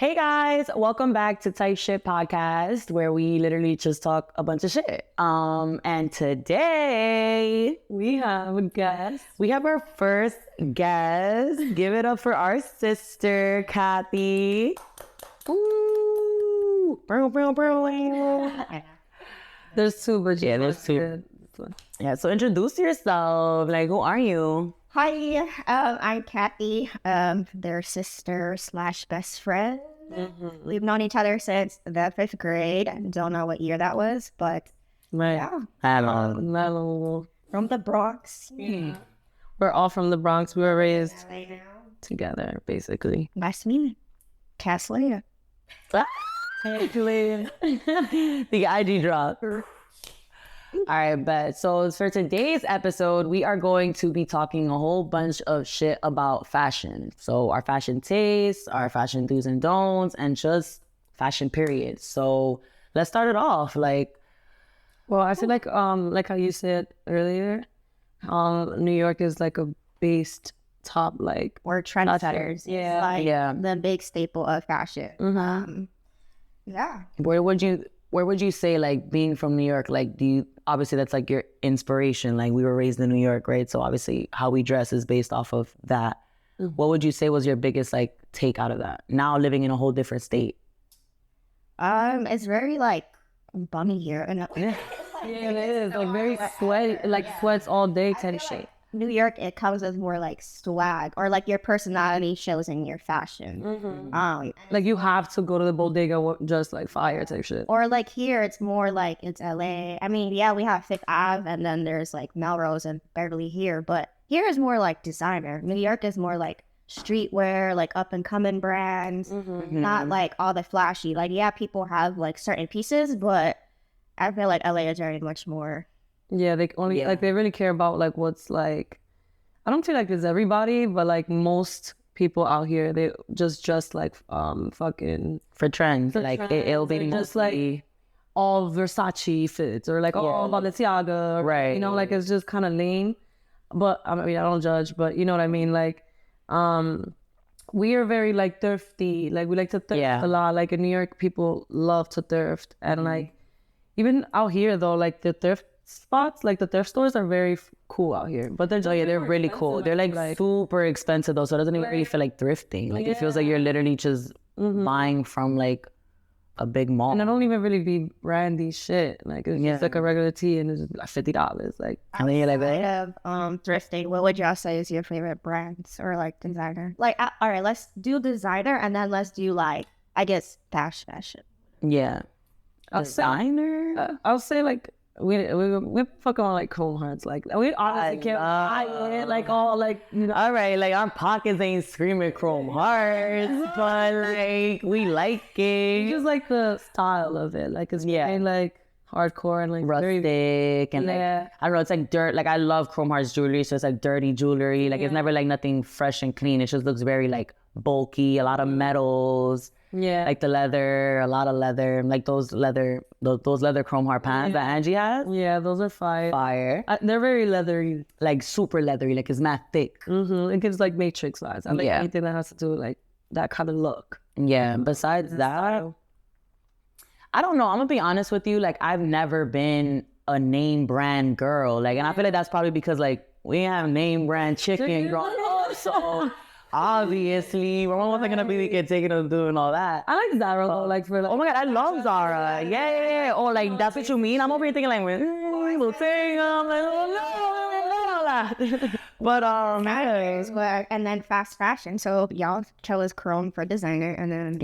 Hey guys, welcome back to Type Shit Podcast, where we literally just talk a bunch of shit. And today we have a guest. We have our first guest. Give it up for our sister, Cathy. Woo! There's two, but yeah, there's two. Yeah, so introduce yourself. Like, who are you? Hi, I'm Cathy, their sister / best friend. Mm-hmm. We've known each other since the 5th grade. I don't know what year that was, but yeah, from the Bronx. yeah. We're all from the Bronx. We were raised LA now. together, basically. Nice to meet you. Cassia. Actually, the IG drop. All right, but so for today's episode, we are going to be talking a whole bunch of shit about fashion. So our fashion tastes, our fashion do's and don'ts, and just fashion period. So let's start it off. Well, I feel like how you said earlier, New York is like a based top, like We're trendsetters. Yeah. Like Yeah. the big staple of fashion. Yeah. Where would you say, like, being from New York, like, obviously that's like your inspiration, like we were raised in New York, right? So obviously how we dress is based off of that. What would you say was your biggest like take out of that, now living in a whole different state? It's very like bummy here. And yeah, it is like very sweaty, like sweats all day kind of shit. New York, it comes as more like swag, or like your personality shows in your fashion. Like you have to go to the bodega just like fire type shit. Or like here, it's more like it's LA. I mean, yeah, we have Fifth Ave, and then there's like Melrose and Beverly here, but here is more like designer. New York is more like streetwear, like up and coming brands, not like all the flashy. Like, yeah, people have like certain pieces, but I feel like LA is very much more. Yeah, they only like they really care about like what's like. I don't feel like it's everybody, but like most people out here, they just like fucking For trends, for like trends, it'll be or just mostly like all Versace fits or like all Balenciaga, Right. You know, like it's just kind of lame. But I mean, I don't judge, but you know what I mean. Like, we are very like thrifty. Like we like to thrift a lot. Like in New York, people love to thrift, and like even out here though, like the thrift spots, like the thrift stores are very cool out here, but they're they're really cool. They're like super expensive though, so it doesn't even really feel like thrifting. Like it feels like you're literally just buying from like a big mall. and I don't even really be brandy shit. Like it's just like a regular tee, and it's just like $50. Like I mean, you're like that. Of thrifting, what would y'all say is your favorite brands or like designer? Like, all right, let's do designer, and then let's do like, I guess, fashion. Yeah. Designer. I'll say like we fucking on like Chrome Hearts. Like we honestly can't buy it. Like all like you know. All right, like our pockets ain't screaming Chrome Hearts, but like we like it. Just like the style of it. Like it's very like hardcore and like Rustic very, and like I don't know, it's like dirt. Like I love Chrome Hearts jewelry, so it's like dirty jewelry. Like it's never like nothing fresh and clean. It just looks very like bulky, a lot of metals. Yeah. Like the leather, a lot of leather, like those leather Chrome Heart pants that Angie has. Yeah, those are fire. They're very leathery. Like super leathery, like it's not thick. It gives like Matrix vibes. I like anything that has to do with like that kind of look. Yeah. Besides that, I don't know. I'm gonna be honest with you. Like I've never been a name brand girl. Like, and I feel like that's probably because like we have name brand chicken growing up. So obviously, we're not gonna be the kid taking us doing all that. I like Zara though. Like for like, Oh my god, I love Zara. Yeah. Oh, like that's what you mean? I'm over here thinking like, little thing. I'm like, but And then fast fashion. So y'all chose Chrome for designer, and then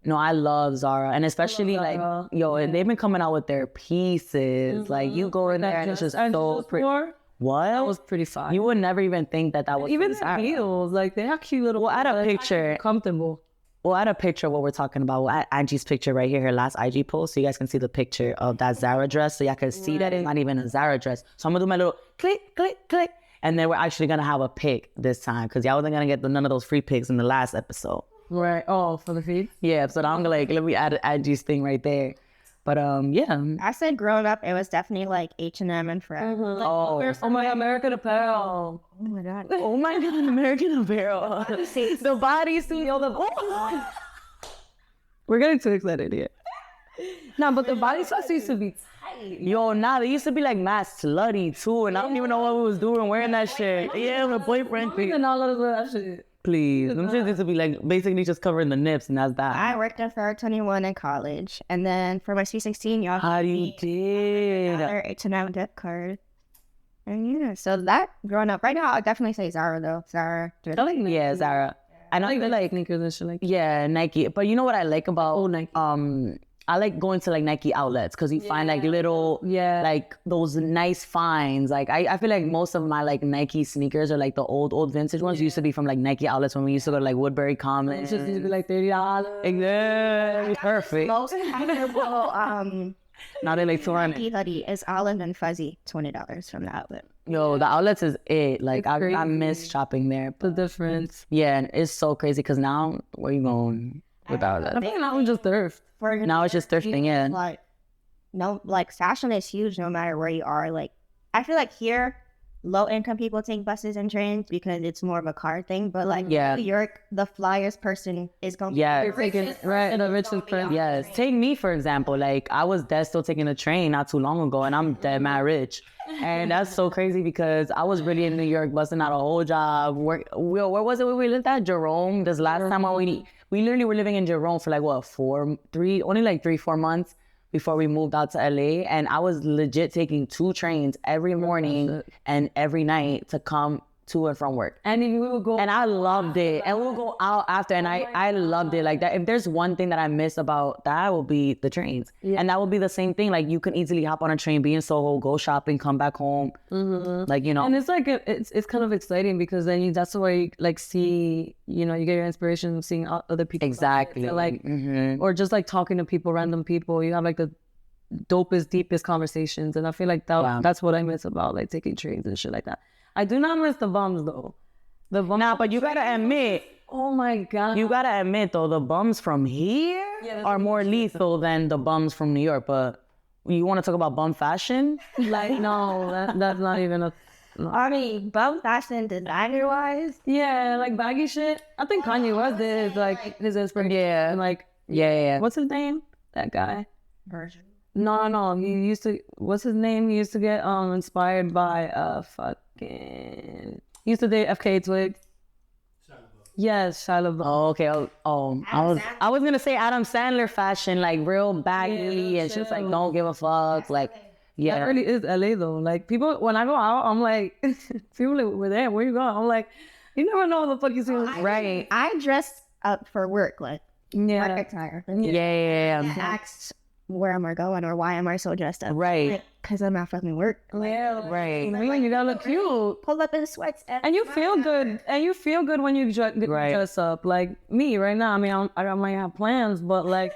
No, I love Zara, and especially like they've been coming out with their pieces. Like you go in there and it's just so pretty. What? That was pretty fun. You would never even think that was even the heels. Like they have cute little. Well, add a picture. Comfortable. We'll add a picture of what we're talking about. We'll add Angie's picture right here, her last IG post, so you guys can see the picture of that Zara dress, so y'all can see that it's not even a Zara dress. So I'm gonna do my little click, click, click, and then we're actually gonna have a pic this time because y'all wasn't gonna get none of those free pics in the last episode. Right. Oh, for the feed. Yeah. So I'm gonna like let me add Angie's thing right there. But yeah. I said growing up, it was definitely like H&M and Fred. Oh my God, American Apparel. Oh my God. Oh my God, American Apparel. The bodysuit, We're getting too excited here. No, but the body sauce used to be tight. Yo, nah, they used to be like mad slutty too, and I don't even know what we was doing wearing that shit. Yeah, my boyfriend. And all of that shit. Please, them shit used to be like basically just covering the nips, and that's that. I worked at Forever 21 in college, and then for my Sweet 16, y'all. How do you did? Another H&M gift card. And yeah, so that growing up, right now, I'd definitely say Zara though. Zara. Yeah, Zara. I know they like sneakers and shit like that. yeah, Nike. But you know what I like about Nike. I like going to like Nike outlets because you find like little like those nice finds. Like I feel like most of my like Nike sneakers are like the old vintage ones used to be from like Nike outlets when we used to go to like Woodbury Commons. It just used to be like $30. Exactly. Perfect. Most comfortable Now they're like Nike 200. hoodie is olive and fuzzy, $20 from the outlet. Yo, the outlets is it. Like I crazy. miss shopping there. The difference. Yeah, and it's so crazy because now where you going without I that? think now we just thrift. Now it's just thrifting, yeah. Like, no, like fashion is huge no matter where you are. Like, I feel like here, low income people take buses and trains because it's more of a car thing. But like Yeah. New York, the flyest person is going to Yeah. be the richest person the is richest gonna be person. on the Yes. train. Take me, for example. Like, I was dead still taking a train not too long ago, and I'm dead mad rich. And that's so crazy because I was really in New York, busting out a whole job. Where was it where we lived at? Jerome. This last time when we literally were living in Jerome for like, what, 4 months before we moved out to LA. And I was legit taking 2 trains every morning and every night to come to and from work. And then we would go. And I loved it. And we'll go out after. And I loved it. Like that. If there's one thing that I miss about that, will be the trains. And that would be the same thing. Like you can easily hop on a train, be in Soho, go shopping, come back home. Like, you know. And it's like it's kind of exciting because then that's where you like see, you know, you get your inspiration from seeing other people. Exactly. So, like, or just like talking to people, random people. You have like the dopest, deepest conversations. And I feel like that's what I miss about like taking trains and shit like that. I do not miss the bums though. The bums. Nah, but you gotta admit, Oh my God. you gotta admit though, the bums from here are more lethal than the bums from New York. But you want to talk about bum fashion? Like, no, that's not even a. No. I mean, bum fashion designer wise. Yeah, like baggy shit. I think Kanye West did like his inspiration. Yeah. And like, Yeah. what's his name? That guy. Version. No. He used to. What's his name? He used to get inspired by fucking. He used to date FK Twig. Yes, Shia LaBeouf. Oh, okay. I was gonna say Adam Sandler fashion, like real baggy and just like don't give a fuck. Like, yeah. That really is LA though. Like people, when I go out, I'm like, people like, were there? Where you going? I'm like, you never know what the fuck you see. Right. I dress up for work, like Yeah. work attire. Yeah. Asked where am I going or why am I so dressed up? Right. Because I'm at fucking work. Yeah. Right. I mean, you gotta look cute. Pull up in sweats. And you feel good. And you feel good when you dress up. Like me right now. I mean, I might have plans, but like,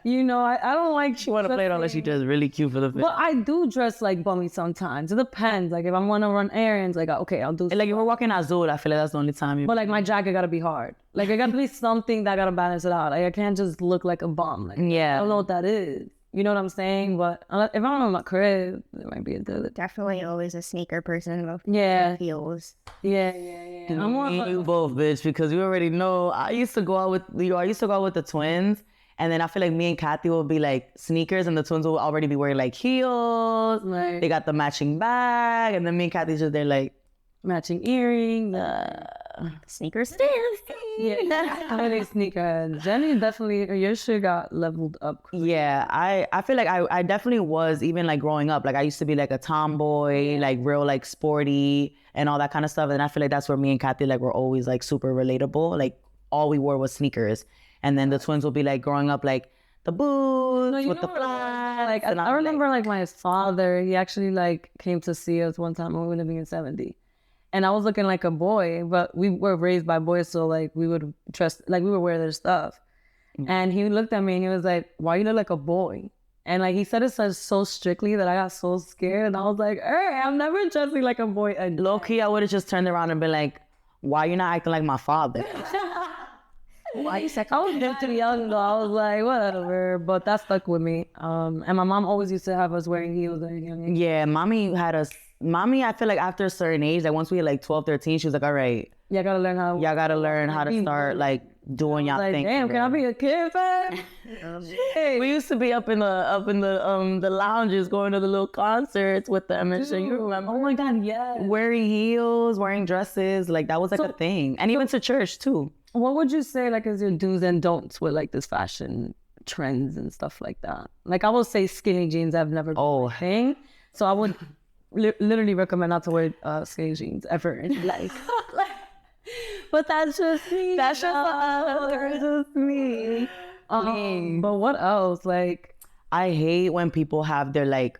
you know, I don't like. She want to play it unless she does really cute for the film. But I do dress like bummy sometimes. It depends. Like if I want to run errands, like okay, I'll do. Like if we're walking Azul, I feel like that's the only time you. But like my jacket gotta be hard. Like it gotta be something that gotta balance it out. Like I can't just look like a bum. Like I Yeah. don't know what that is. You know what I'm saying? But if I'm in my crib, it might be a good. Definitely always a sneaker person with Yeah. heels. Yeah. I'm more Me and you both, bitch, because you already know. I used to go out with the twins, and then I feel like me and Cathy will be like sneakers, and the twins will already be wearing like heels. Right. They got the matching bag, and then me and Cathy just they're like, matching earrings. Sneaker stance. Yeah. How many sneakers? Jenny definitely. Your shit got leveled up. yeah. I feel like I definitely was even like growing up. Like I used to be like a tomboy, like real like sporty and all that kind of stuff. And I feel like that's where me and Cathy like were always like super relatable. Like all we wore was sneakers, and then the twins will be like growing up like the boots with the flats. Like and I remember like my father. He actually like came to see us one time when we were living in 70. And I was looking like a boy, but we were raised by boys, so like we would trust, like we would wear their stuff. And he looked at me and he was like, "Why you look like a boy?" And like he said it so strictly that I got so scared, and I was like, "Hey, I'm never dressing like a boy." And Low key, I would have just turned around and been like, "Why you not acting like my father?" Why you said I was just too young though. I was like, whatever. But that stuck with me. And my mom always used to have us wearing heels at a young age. Yeah, mommy had us. Mommy, I feel like after a certain age, like once we hit like 12, 13, she was like, all right, Yeah, I gotta learn how. y'all gotta learn how to start like doing y'all Like, thing. damn, can I be a kid, fam? Hey, We used to be up in the lounges going to the little concerts with them and shit. You remember? oh my God, yeah. Wearing heels, wearing dresses, like that was like a thing. And even to church too. What would you say, like, is your do's and don'ts with like this fashion trends and stuff like that? Like, I will say skinny jeans have never been a thing, so I would literally recommend not to wear skinny jeans ever in life. But that's just me. That's just me. But what else? Like, I hate when people have their like,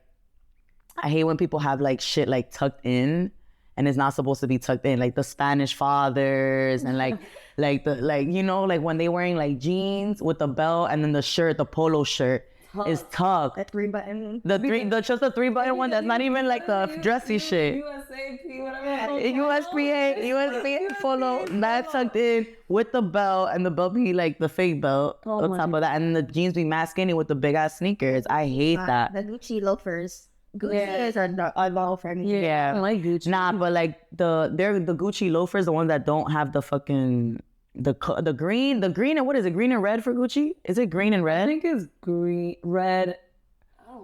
I hate when people have like shit like tucked in and it's not supposed to be tucked in. Like the Spanish fathers and like you know, like when they wearing like jeans with the belt and then the shirt, the polo shirt is tucked. A 3-button. Just the 3-button one that's not even like the dressy shit. USPA polo, not tucked in with the belt, and the belt be like the fake belt on top of that, and the jeans be mad skinny with the big ass sneakers. I hate that. The Gucci loafers. Gucci are low for me. Yeah, I like Gucci. Nah, but like the Gucci loafers, the ones that don't have the fucking the green and what is it? Green and red for Gucci? Is it green and I red? think it's green, red.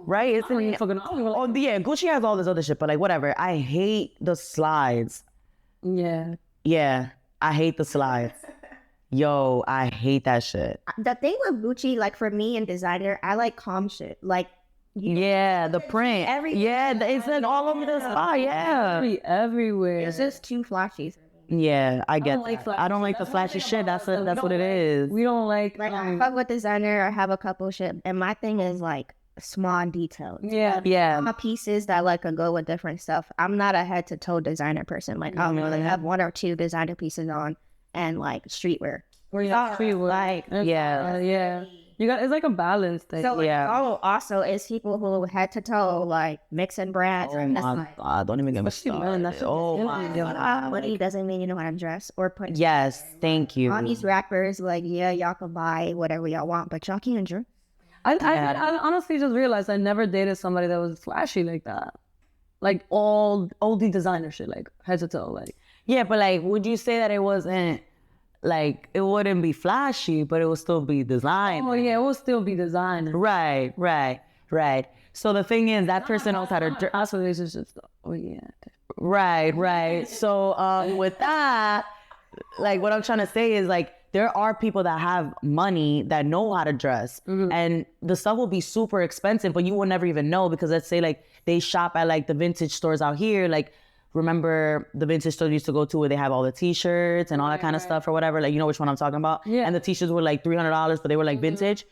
Right? Isn't it? Oh, Yeah, Gucci has all this other shit, but like whatever. I hate the slides. yeah. Yeah, I hate the slides. Yo, I hate that shit. The thing with Gucci, like for me and designer, I like calm shit. Like, Yeah, the print. It's like all over the spot. Yeah. Everywhere. it's just too flashy. Yeah, I get like that. I don't like the flashy shit. That's what it is. We don't like. Like, I fuck with designer, I have a couple shit, and my thing is like small details. Yeah. Small pieces that like can go with different stuff. I'm not a head to toe designer person. Like, I'll only have 1 or 2 designer pieces on and like streetwear. Like, yeah. You got, it's like a balance thing. So also is people who head to toe like mixing brands. Oh my God, don't even get me started. Oh my God. Money doesn't mean you know how to dress or put. Yes, thank you. All these rappers, like, yeah, y'all can buy whatever y'all want, but y'all can't dress. I honestly just realized I never dated somebody that was flashy like that. Like all the designer shit, like head to toe, like. Yeah, but like, would you say that it wasn't like it wouldn't be flashy, but it would still be design? Oh yeah, it will still be designer. Right. So the thing is, that person knows how to dress. That's what it's just. Oh yeah. Right. So with that, like what I'm trying to say is like there are people that have money that know how to dress, and the stuff will be super expensive, but you will never even know because let's say like they shop at like the vintage stores out here, like. Remember the vintage store you used to go to where they have all the t-shirts and all that kind of stuff or whatever, like you know which one I'm talking about? Yeah. And the t-shirts were like $300, but they were like vintage.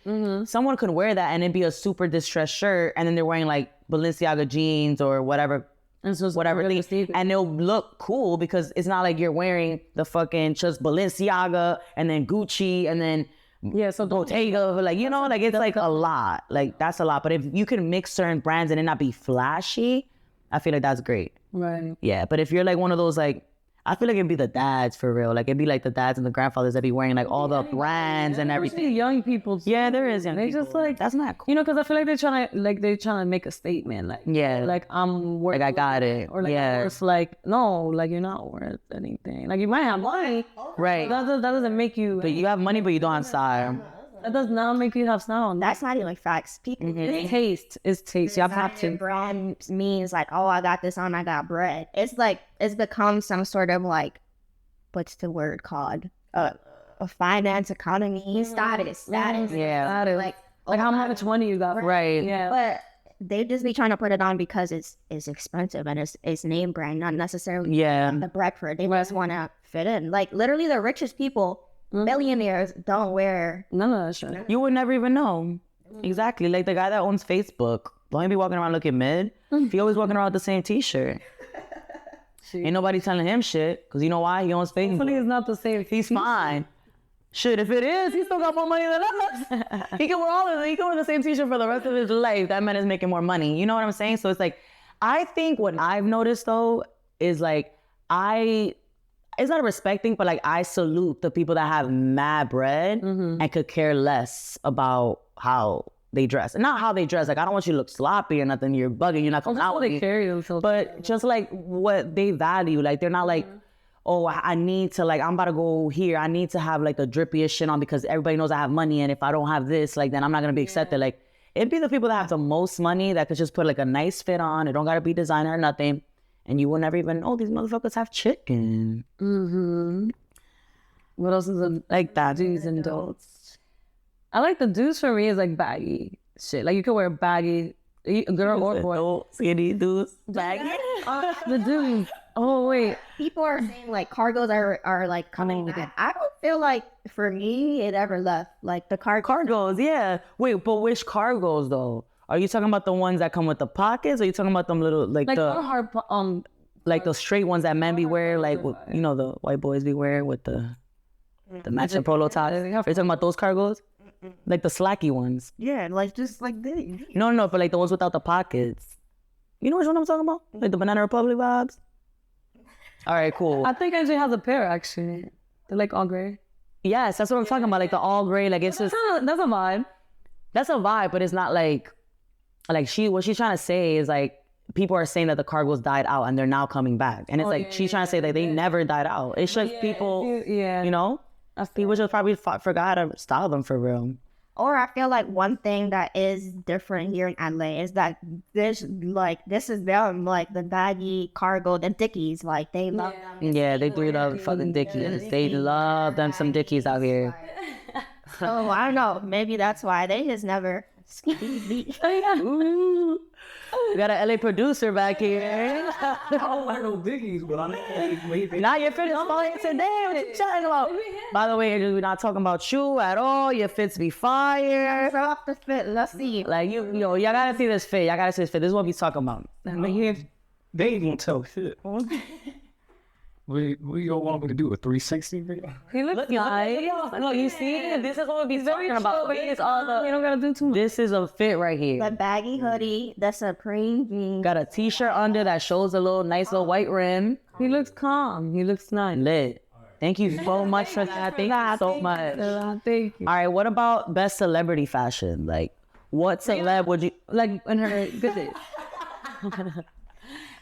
Someone could wear that and it'd be a super distressed shirt, and then they're wearing like Balenciaga jeans or whatever, whatever thing, and it'll look cool because it's not like you're wearing the fucking just Balenciaga and then Gucci and then so Bottega, like you know, like it's like a lot, like that's a lot. But if you can mix certain brands and it not be flashy, I feel like that's great. Right. Yeah, but if you're like one of those like, I feel like it'd be the dads for real. Like it'd be like the dads and the grandfathers that be wearing like all the brands and everything. Young people. Yeah, there is young They people. just like That's not cool. You know, because I feel like they're trying to make a statement. Like like I'm worth. Like I got it. Or like yeah. I'm worth, like no, like you're not worth anything. Like you might have money, Right. That doesn't make you. But you have money, but you don't have style. That does not make you have style. That's not even facts. People It's taste. It's taste. You have to. Brand means like, oh, I got this on, I got bread. It's like it's become some sort of like, what's the word called? A finance economy status. Yeah. Like how much money you got? Right. Yeah. But they just be trying to put it on because it's expensive and it's name brand, not necessarily the bread for it. They just want to fit in. Like literally the richest people, millionaires, don't wear none of that shit. You would never even know. Exactly. Like the guy that owns Facebook, don't he be walking around looking mid? He always walking around with the same t-shirt. Ain't nobody telling him shit, because you know why? He owns Facebook. Hopefully it's not the same. He's fine. Shit, if it is, he still got more money than us. He can wear the same t-shirt for the rest of his life. That man is making more money. You know what I'm saying? So it's like, I think what I've noticed though is like, it's not a respect thing, but like I salute the people that have mad bread and could care less about how they dress. And not how they dress. Like I don't want you to look sloppy or nothing. You're bugging. You're not coming out with me. Carry themselves. But just like what they value. Like they're not like, oh, I need to like, I'm about to go here. I need to have like the drippiest shit on because everybody knows I have money. And if I don't have this, like, then I'm not going to be accepted. Like, it'd be the people that have the most money that could just put like a nice fit on. It don't got to be designer or nothing. And you will never even know these motherfuckers have chicken. What else is it? Like that? Do's and don'ts. I like the do's for me is like baggy shit. Like you can wear baggy, girl or boy. Skinny dudes. Baggy. The do's. Oh wait. People are saying like cargos are like coming back. I don't feel like for me it ever left. Like the cargos, yeah. Wait, but which cargos though? Are you talking about the ones that come with the pockets? Or are you talking about them little like the hard like the straight ones that men be wear, like with, you know, the white boys be wearing with the matching polo tops? Are you talking about those cargos? Like the slacky ones? Yeah, like just like this. No, but like the ones without the pockets. You know which one I'm talking about? Like the Banana Republic vibes? All right, cool. I think AJ has a pair actually. They're like all gray. Yes, that's what I'm talking about. Like the all gray, like it's just that's a vibe. That's a vibe, but it's not like what she's trying to say is like people are saying that the cargos died out and they're now coming back, and it's she's trying to say that they never died out. It's just people, you know, people just probably forgot to style them for real. Or I feel like one thing that is different here in LA is that this is them, like the baggy cargo, the Dickies, like they love them. Yeah, they do love fucking Dickies. They love them some Dickies out here. So I don't know, maybe that's why they just never ski. Ooh. We got an LA producer back here. I don't like no Dickies, but I mean, now your fit is falling today. What you chatting about? By the way, we're not talking about you at all. Your fits be fire. Throw off the fit. Let's see. Like y'all gotta see this fit. Y'all gotta see this fit. This is what we talking about. they ain't gonna tell shit. We don't want me to do a 360 video. He looks nice. No, you see, this is what we be talking about. You don't gotta do too much. This is a fit right here. The baggy hoodie, the Supreme jeans. Got a t-shirt under that shows a nice little white rim. He looks calm. He looks nice. Lit. Thank you so much for that. Thank you so much. Thank you. All right, what about best celebrity fashion? Like, what celeb would you like in her good days?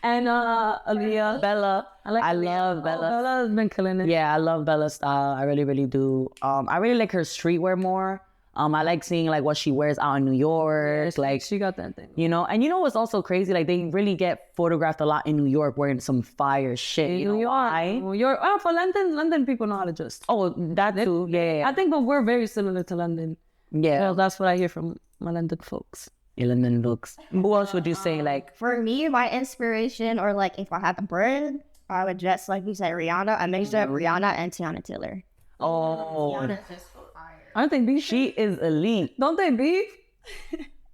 And Aaliyah, Bella. I love Bella. Bella's been killing it. Yeah, I love Bella's style. I really, really do. I really like her streetwear more. I like seeing like what she wears out in New York. Yeah, like she got that thing. You know, and you know what's also crazy? Like they really get photographed a lot in New York wearing some fire shit. New York. Oh, for London people know how to dress. Oh, that too. Yeah. I think, but we're very similar to London. Yeah. Well, that's what I hear from my London folks. London books. Who else would you say like? For me, my inspiration, or like if I had a brand, I would dress like you said, Rihanna. I mixed up Rihanna and Tiana Taylor. Oh. Tiana's just fire. Aren't they beef? She is elite. Don't they beef?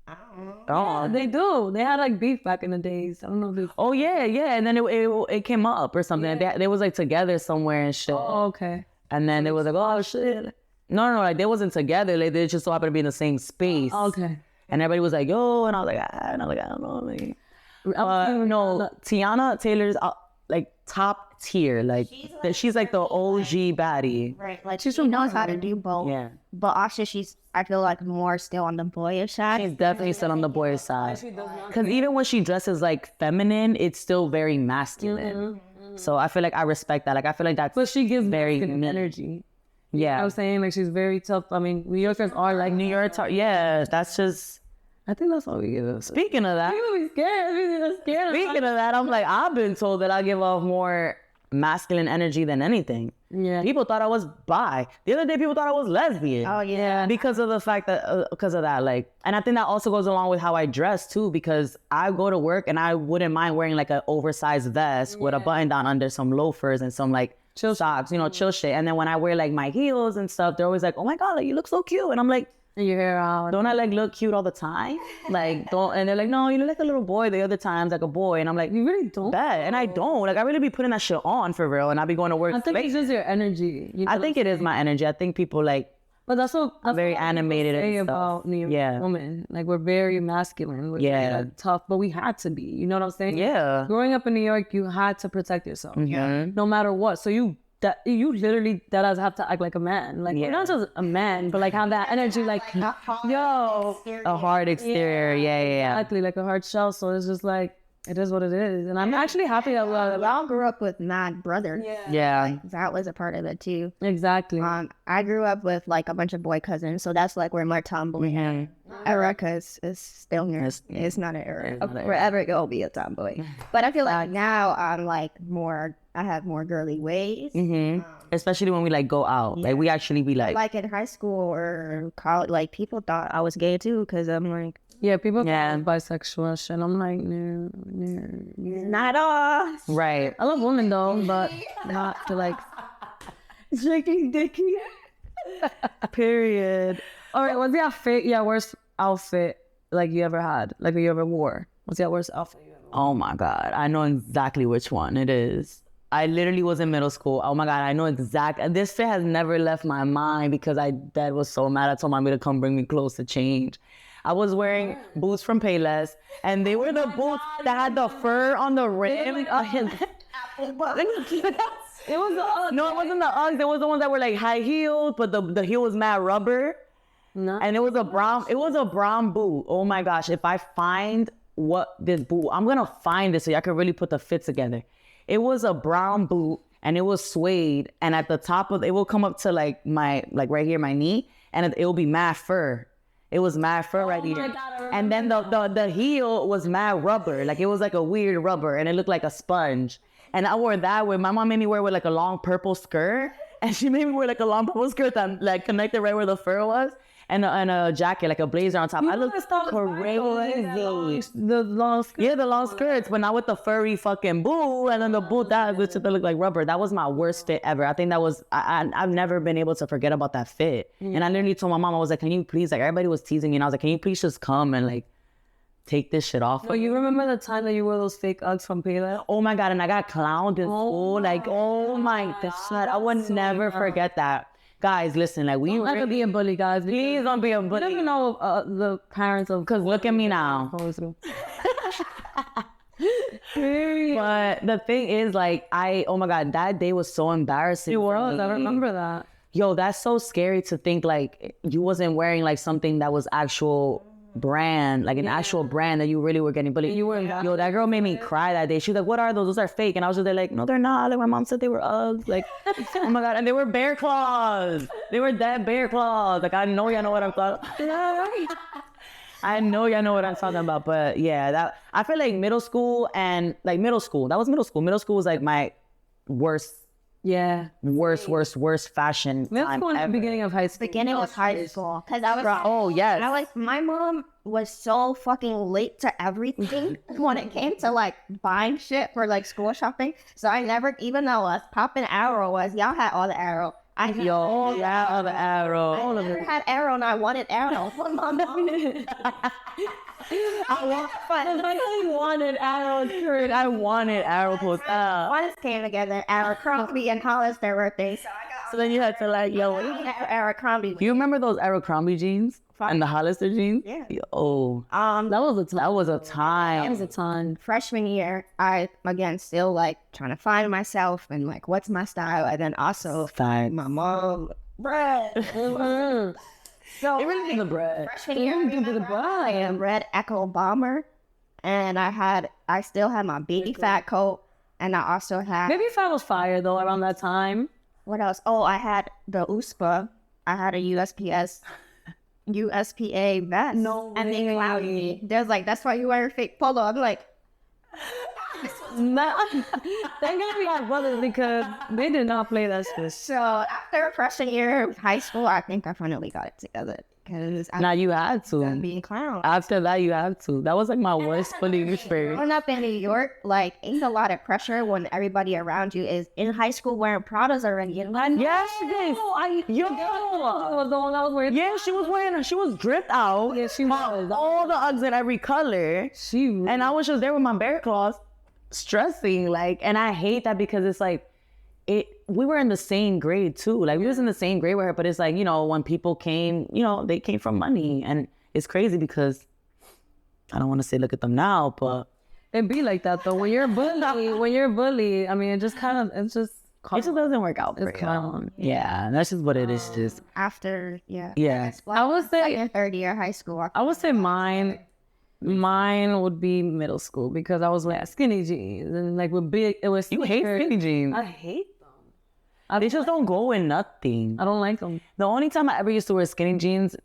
I don't know. Oh, Yeah, they do. They had like beef back in the days. I don't know if they... Oh yeah, and then it came up or something. Yeah. They was like together somewhere and shit. Oh, okay. And then they was like, oh shit. No, like they wasn't together. Like they just so happened to be in the same space. Okay. And everybody was like, yo, and I was like, I don't know. Like, no, Tiana Taylor's like top tier. Like she's like the OG baddie. Right, like she knows how to do both. Yeah. But also I feel like more still on the boyish side. She's definitely still on the boyish side. Because even when she dresses like feminine, it's still very masculine. So I feel like I respect that. Like I feel like that's but she gives very energy. Yeah. I was saying like she's very tough. I mean, New Yorkers are like New York. Yeah, that's just. I think that's all we give us. Speaking of that, people be scared. Speaking of that, I'm like, I've been told that I give off more masculine energy than anything. Yeah. People thought I was bi. The other day, people thought I was lesbian. Oh yeah. Because of the fact that, because of that, like, and I think that also goes along with how I dress too. Because I go to work and I wouldn't mind wearing like an oversized vest with a button down under some loafers and some like chill socks, you know, chill shit. And then when I wear like my heels and stuff, they're always like, oh my God, like you look so cute. And I'm like, your hair out. Don't I like look cute all the time? Like, don't, and they're like, no, you look like a little boy the other times, like a boy. And I'm like, you really don't? Bad. And I don't. Like, I really be putting that shit on for real. And I be going to work. I think it's just your energy. You know I think it is my energy. I think people like, but that's very animated say and stuff. About New York women. Like, we're very masculine. We're very, tough, but we had to be. You know what I'm saying? Yeah. Growing up in New York, you had to protect yourself. Mm-hmm. No matter what. So you literally have to act like a man. Like, you're not just a man, but like have that energy, like, a hard exterior. Yeah. Exactly, like a hard shell. So it's just like, It is what it is. And I'm actually happy that we all grew up with mad brothers. Yeah. Like, that was a part of it too. Exactly. I grew up with like a bunch of boy cousins, so that's like where my tomboy era is still here. It's not an era. Forever it will be a tomboy. But I feel like now I'm like I have more girly ways. Especially when we like go out. Like we actually be like in high school or college, like people thought I was gay too, because I'm like, yeah, people call me bisexual shit. I'm like, no. not all. right. I love women though, but not to like shaking dicky. Period. All right, what's your worst outfit like you ever had? Like you ever wore? What's your worst outfit you ever wore? Oh my God. I know exactly which one it is. I literally was in middle school. Oh my God, I know exactly. This fit has never left my mind because dad was so mad. I told mommy to come bring me clothes to change. I was wearing boots from Payless, and they were the boots that had the fur on the rim. It was the Uggs. No, it wasn't the Uggs. It was the ones that were like high heeled, but the heel was mad rubber. No. And it was a brown boot. Oh my gosh, if I find this boot, I'm gonna find it so y'all can really put the fit together. It was a brown boot and it was suede, and at the top of it will come up to like right here, my knee, and it will be mad fur. It was mad fur right here. God, and then the heel was mad rubber. Like it was like a weird rubber and it looked like a sponge. And I wore that with, my mom made me wear with like a long purple skirt. And she made me wear like a long purple skirt that like connected right where the fur was. And a jacket, like a blazer on top. I looked crazy. The long skirt. Yeah, the long skirts, but not with the furry fucking boot. And then the boot that looked like rubber. That was my worst fit ever. I think that was, I've never been able to forget about that fit. And I literally told my mom, I was like, can you please, like everybody was teasing me. And I was like, can you please just come and like take this shit off? Oh, you remember the time that you wore those fake Uggs from Payless? Oh my God, and I got clowned in school. Like, oh my God, I would never forget that. Guys, listen, like we Don't ever be a bully, guys. Please don't be a bully. You never know the parents of. Because look at me now. But the thing is, like, oh my God, that day was so embarrassing. It was. I remember that. Yo, that's so scary to think like you wasn't wearing like something that was actual brand, like an actual brand that you really were getting bullied. You were. Yo, that girl made me cry that day. She was like, what are those? Those are fake. And I was just there like, no, they're not. Like my mom said they were Uggs. Like, oh my God. And they were bear claws. They were dead bear claws. Like, I know y'all know what I'm talking about. I know y'all know what I'm talking about. But yeah, I feel like middle school, that was middle school. Middle school was like my worst fashion Middle time school in the ever. beginning of high school. Beginning of high school, because I was my mom was so fucking late to everything when it came to like buying shit for like school shopping. So I never, even though us popping arrow was, y'all had all the arrow. All the arrow. I never had arrow and I wanted arrow. My mom I wanted arrow shirt. I wanted arrow post. Once came together, Abercrombie and Hollister birthday. So then you had to like, yo, Abercrombie. do you remember those Abercrombie jeans and the Hollister jeans? Yeah. Oh, that was a time. that was a time. That was a time. Freshman year, I again still like trying to find myself and like what's my style, and then also my mom bread. So It really did the bread. freshman year, I am red Echo Bomber, and I still had my baby fat coat, and I also had Maybe if I was fire though around that time. what else? Oh, I had the USPA. I had a USPA vest. No and they way. clowned me. There's like, that's why you wear a fake polo. I'm like, Nah, thank God we had brothers because they did not play that shit. so after freshman year of high school, I think I finally got it together because Now you had I'm to. being clowned. After that, you had to. That was like my worst bullying experience. Growing up in New York, like, ain't a lot of pressure when everybody around you is in high school wearing Pradas already. And like, Yes, yo. was the one that was wearing. Yeah, she was dripped out. Yeah, she was. All the Uggs in every color. And I was just there with my bear claws, stressing, like, and I hate that because it's like, we were in the same grade too. Like we was in the same grade with her, but it's like, you know, when people came, you know, they came from money, and it's crazy because I don't want to say look at them now, but It be like that though. When you're bullied, I mean, it just it just doesn't work out for It's you. clown. Yeah, that's just what it is. Just after, yeah. yeah. I would say Second, third year high school. I would say mine, Mine would be middle school because I was like skinny jeans and like with big. It was You hate sneakers. skinny jeans. I hate them. They just don't go in nothing. I don't like them. The only time I ever used to wear skinny jeans,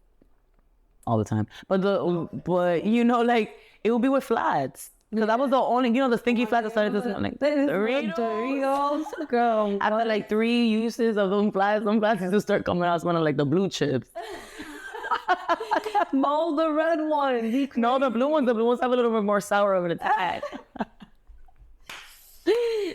all the time, but you know, like it would be with flats. Because that was the only, you know, the stinky flats that started to smell like Doritos, girl. after like 3 uses of them flats used to start coming out smelling like the blue chips. Mold the red ones. No, the blue ones have a little bit more sour over the top.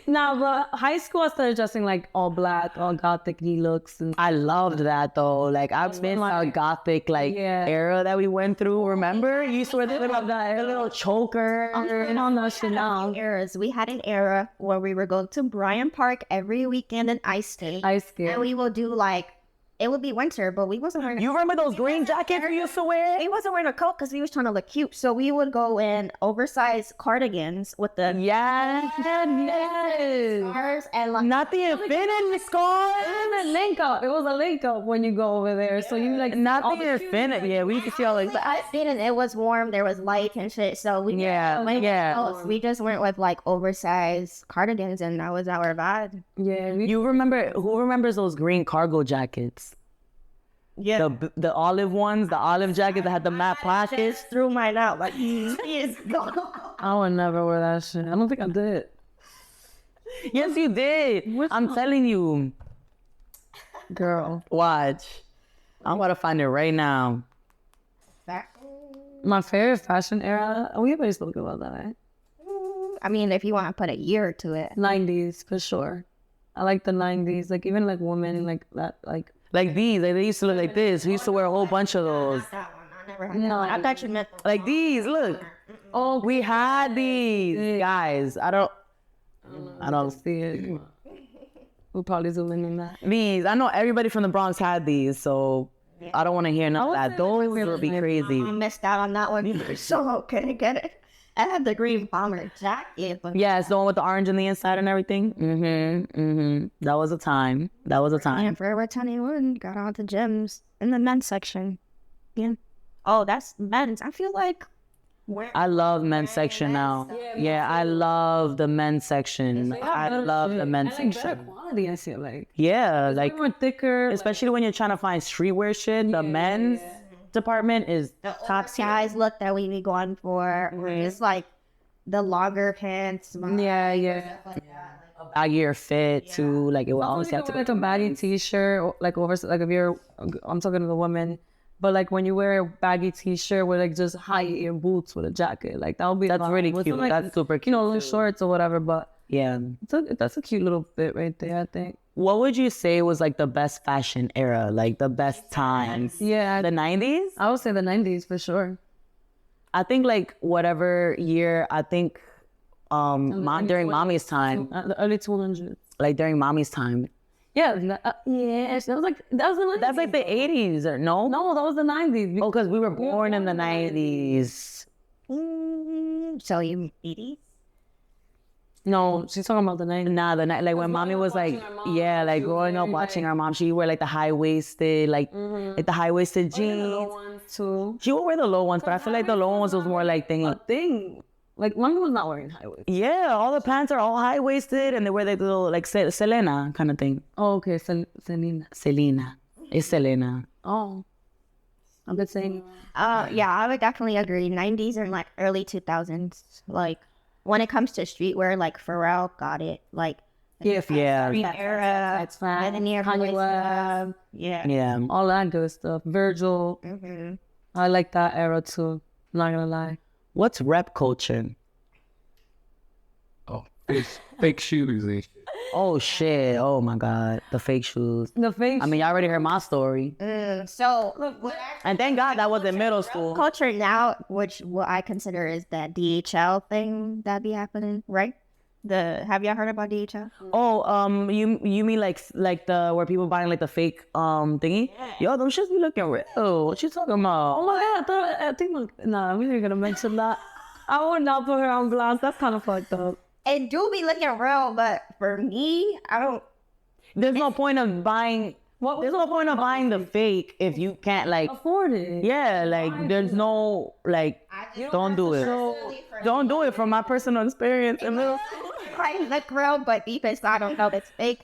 Now, but high school, I started dressing like all black, all gothic-y looks. And I loved that though. Like I've been our gothic era that we went through. Remember? You used to wear the little choker. and on that shit now. Eras. We had an era where we would go to Bryant Park every weekend and ice skate. Ice skate. And we would do like, it would be winter, but we wasn't wearing You remember those green jackets we used to wear? he wasn't wearing a coat because he was trying to look cute. So we would go in oversized cardigans with the Yes. stars and like Not the infinity scarf. a link up. It was a link up when you go over there. So you like Not all the infinity. Yeah, we used to see all like that. I stayed and it was warm. There was light and shit. So we we just went with like oversized cardigans and that was our vibe. Yeah. You remember? Who remembers those green cargo jackets? Yeah. The olive ones, the olive jackets that had the matte pockets. Threw mine out like is gone. I would never wear that shit. I don't think I did. Yes, you did. I'm telling you. Girl. Watch. I'm gonna find it right now. My favorite fashion era. We already spoke about that, right? I mean, if you want to put a year to it. 90s for sure. I like the 90s. Like even like women like that. Like these, like they used to look like this. We used to wear a whole bunch of those. That one, I never had that one. I thought you meant Like these, look. Oh, we had these. Guys, I don't see it. We'll probably zoom in on that. these. I know everybody from the Bronx had these, so I don't want to hear none of that. Those would be crazy. I missed out on that one. So couldn't get it. I had the green bomber jacket. But Yes, the one with the orange on the inside and everything. That was a time. That was a time. And Forever 21 got on to gyms in the men's section. Yeah. Oh, that's men's. I feel like I love men's section now. Yeah, I love the men's section. I love the men's Better section. quality, I feel like. Yeah, like More thicker. especially when you're trying to find streetwear shit. The men's department is top size look that we be going for. It's like the longer pants. Yeah. baggier fit too. Like it will always have to like a baggy t-shirt, like over, like if you're, I'm talking to the women, but like when you wear a baggy t-shirt with like just high ear boots with a jacket, like that would be That's really with cute. some, like, That's super cute. you know, little shorts or whatever. But Yeah. that's a cute little fit right there, I think. What would you say was like the best fashion era, like the best times? Yeah, The 90s? I would say the 90s for sure. I think like whatever year, I think during mommy's time, The early 200s. like during mommy's time. Yeah, yes, that was like That's like the 80s or no? no, that was the 90s. Oh, because we were born in the 90s. So you 80s? No, she's talking about the 90s. Nah, like when mommy was like, yeah, like growing up watching our mom, she would wear like the high-waisted, like the high-waisted jeans. Too. She would wear the low ones, but I feel like the low ones was more like thingy. Thing. Like, mommy was not wearing high waist. Yeah, all the pants are all high-waisted and they wear like the little, like Selena kind of thing. Oh, okay, Selena. Selena. It's Selena. Oh. I've been saying. Yeah, I would definitely agree. 90s and like early 2000s. Like when it comes to streetwear, like Pharrell got it. Like Yeah. street era, That's fine. Kanye Kanye West. Yeah. Yeah. All that good stuff. Virgil. Mm-hmm. I like that era too. Not gonna lie. What's rep culture? Oh, fake shoes. Eh? Oh, shit. Oh, my God. The fake shoes. The face. I mean, y'all already heard my story. So And thank God that was in middle school. culture now, which what I consider is that DHL thing that be happening, right? Have y'all heard about DHL? Oh, you mean like the where people buying like the fake thingy? Yo, them shits be looking real. What you talking about? Oh my God, I think, nah, we ain't gonna mention that. I would not put her on blast. That's kind of fucked up. It do be looking real, but for me, I don't. There's no point of buying. There's no point of buying the fake if you can't like. Afford it. Yeah, like there's no like. I Don't do it. Don't do it from my personal experience. I look real, but deep inside, I don't know. It's fake.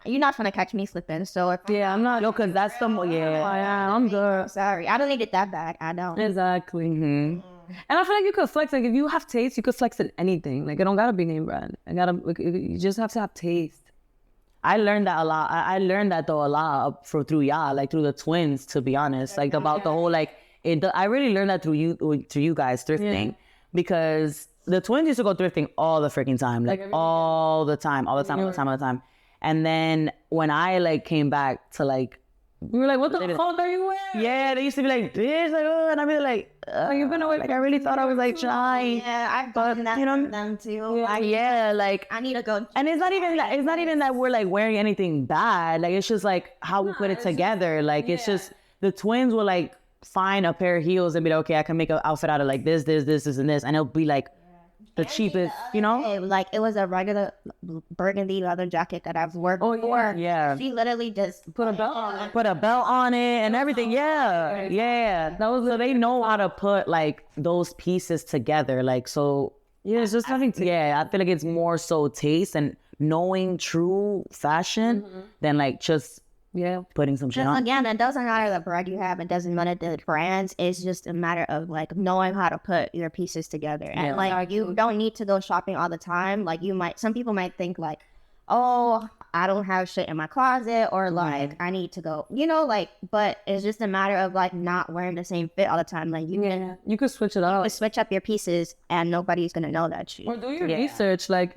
You're not trying to catch me slipping. So if I'm not. No, because that's the Yeah, I'm good. sorry, I don't need it that bad. I don't. Exactly. And I feel like you could flex. Like if you have taste, you could flex in anything. Like it don't gotta be name brand. You just have to have taste. I learned that a lot. I learned that though a lot through y'all, like through the twins, to be honest. Like about the whole I really learned that through you guys thrifting, because the twins used to go thrifting all the freaking time, like all the time. And then when I came back to We were like, what the fuck are you wearing? yeah, they used to be like this, and I'd be like, You've been away. I really thought I was trying. Yeah, I've done that you know, for them too. I I need to go. And it's not even that we're wearing anything bad. Like it's just how we put it together. It's just the twins will find a pair of heels and be like, okay, I can make an outfit out of this, and this, and it'll be the cheapest, you know? It was a regular burgundy leather jacket that I've worn before. Yeah. She literally just Put a belt on it. Put a belt on it and everything. Yeah. Yeah. So they know how to put those pieces together. So Yeah, it's just having taste. yeah, I feel like it's more so taste and knowing true fashion than just putting some shit on. again, it doesn't matter the brand you have. It doesn't matter the brands. It's just a matter of knowing how to put your pieces together. And you don't need to go shopping all the time. Some people might think oh, I don't have shit in my closet, or I need to go, but it's just a matter of not wearing the same fit all the time. You could switch it up. Switch up your pieces and nobody's gonna know that Or do your research, if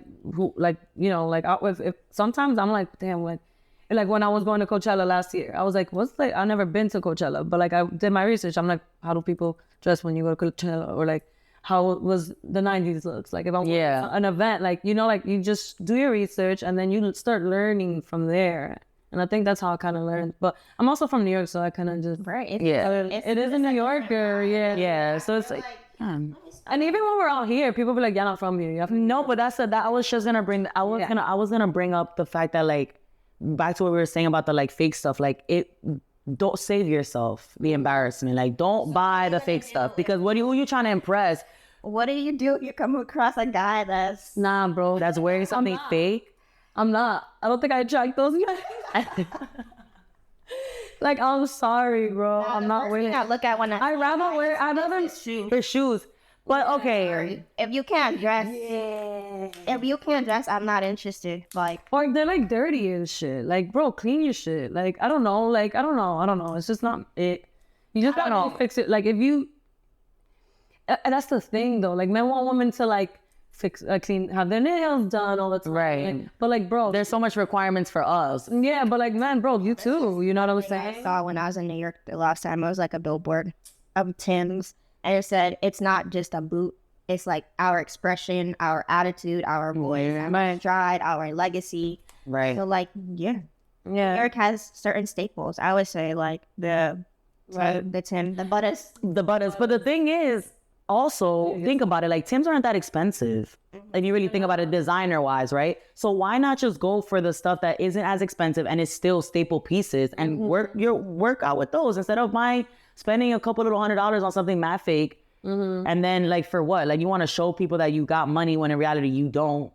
sometimes I'm damn, when I was going to Coachella last year, I was I've never been to Coachella, but I did my research. I'm how do people dress when you go to Coachella, or how was the 90s looks? If I'm an event, you just do your research and then you start learning from there. And I think that's how I kind of learned. But I'm also from New York, so I kind of just it is a New Yorker, Yeah, so it's and even when we're out here, people be like, "You're not from here." No, but that I was just gonna bring. I was gonna bring up the fact that back to what we were saying about the fake stuff. Don't save yourself the embarrassment. Don't buy the fake stuff, because who you trying to impress? What do? You come across a guy that's Nah, bro, That's wearing something fake. I'm not. I don't think I attract those guys. I'm sorry, bro. I'm not wearing. I look at when I'd rather wear For shoes. But okay. if you can't dress, I'm not interested. Or they're dirty and shit. Bro, clean your shit. I don't know. I don't know. It's just not it. You just gotta fix it. If you. And that's the thing though. Men want women to fix, clean, have their nails done all the time. Right. But bro, There's so much requirements for us. yeah. But man, bro, you too. You know what I'm saying? I saw when I was in New York the last time. It was a billboard of Tim's, and it said it's not just a boot. It's our expression, our attitude, our voice, our stride, our legacy. Right. So New York has certain staples. I would say the Tim, the butters. But the thing is, also think about it, Tim's aren't that expensive. You really think about it designer wise, right? So why not just go for the stuff that isn't as expensive and is still staple pieces and work out with those, instead of spending a couple little $100s on something mad fake. And then for what? You want to show people that you got money when in reality you don't.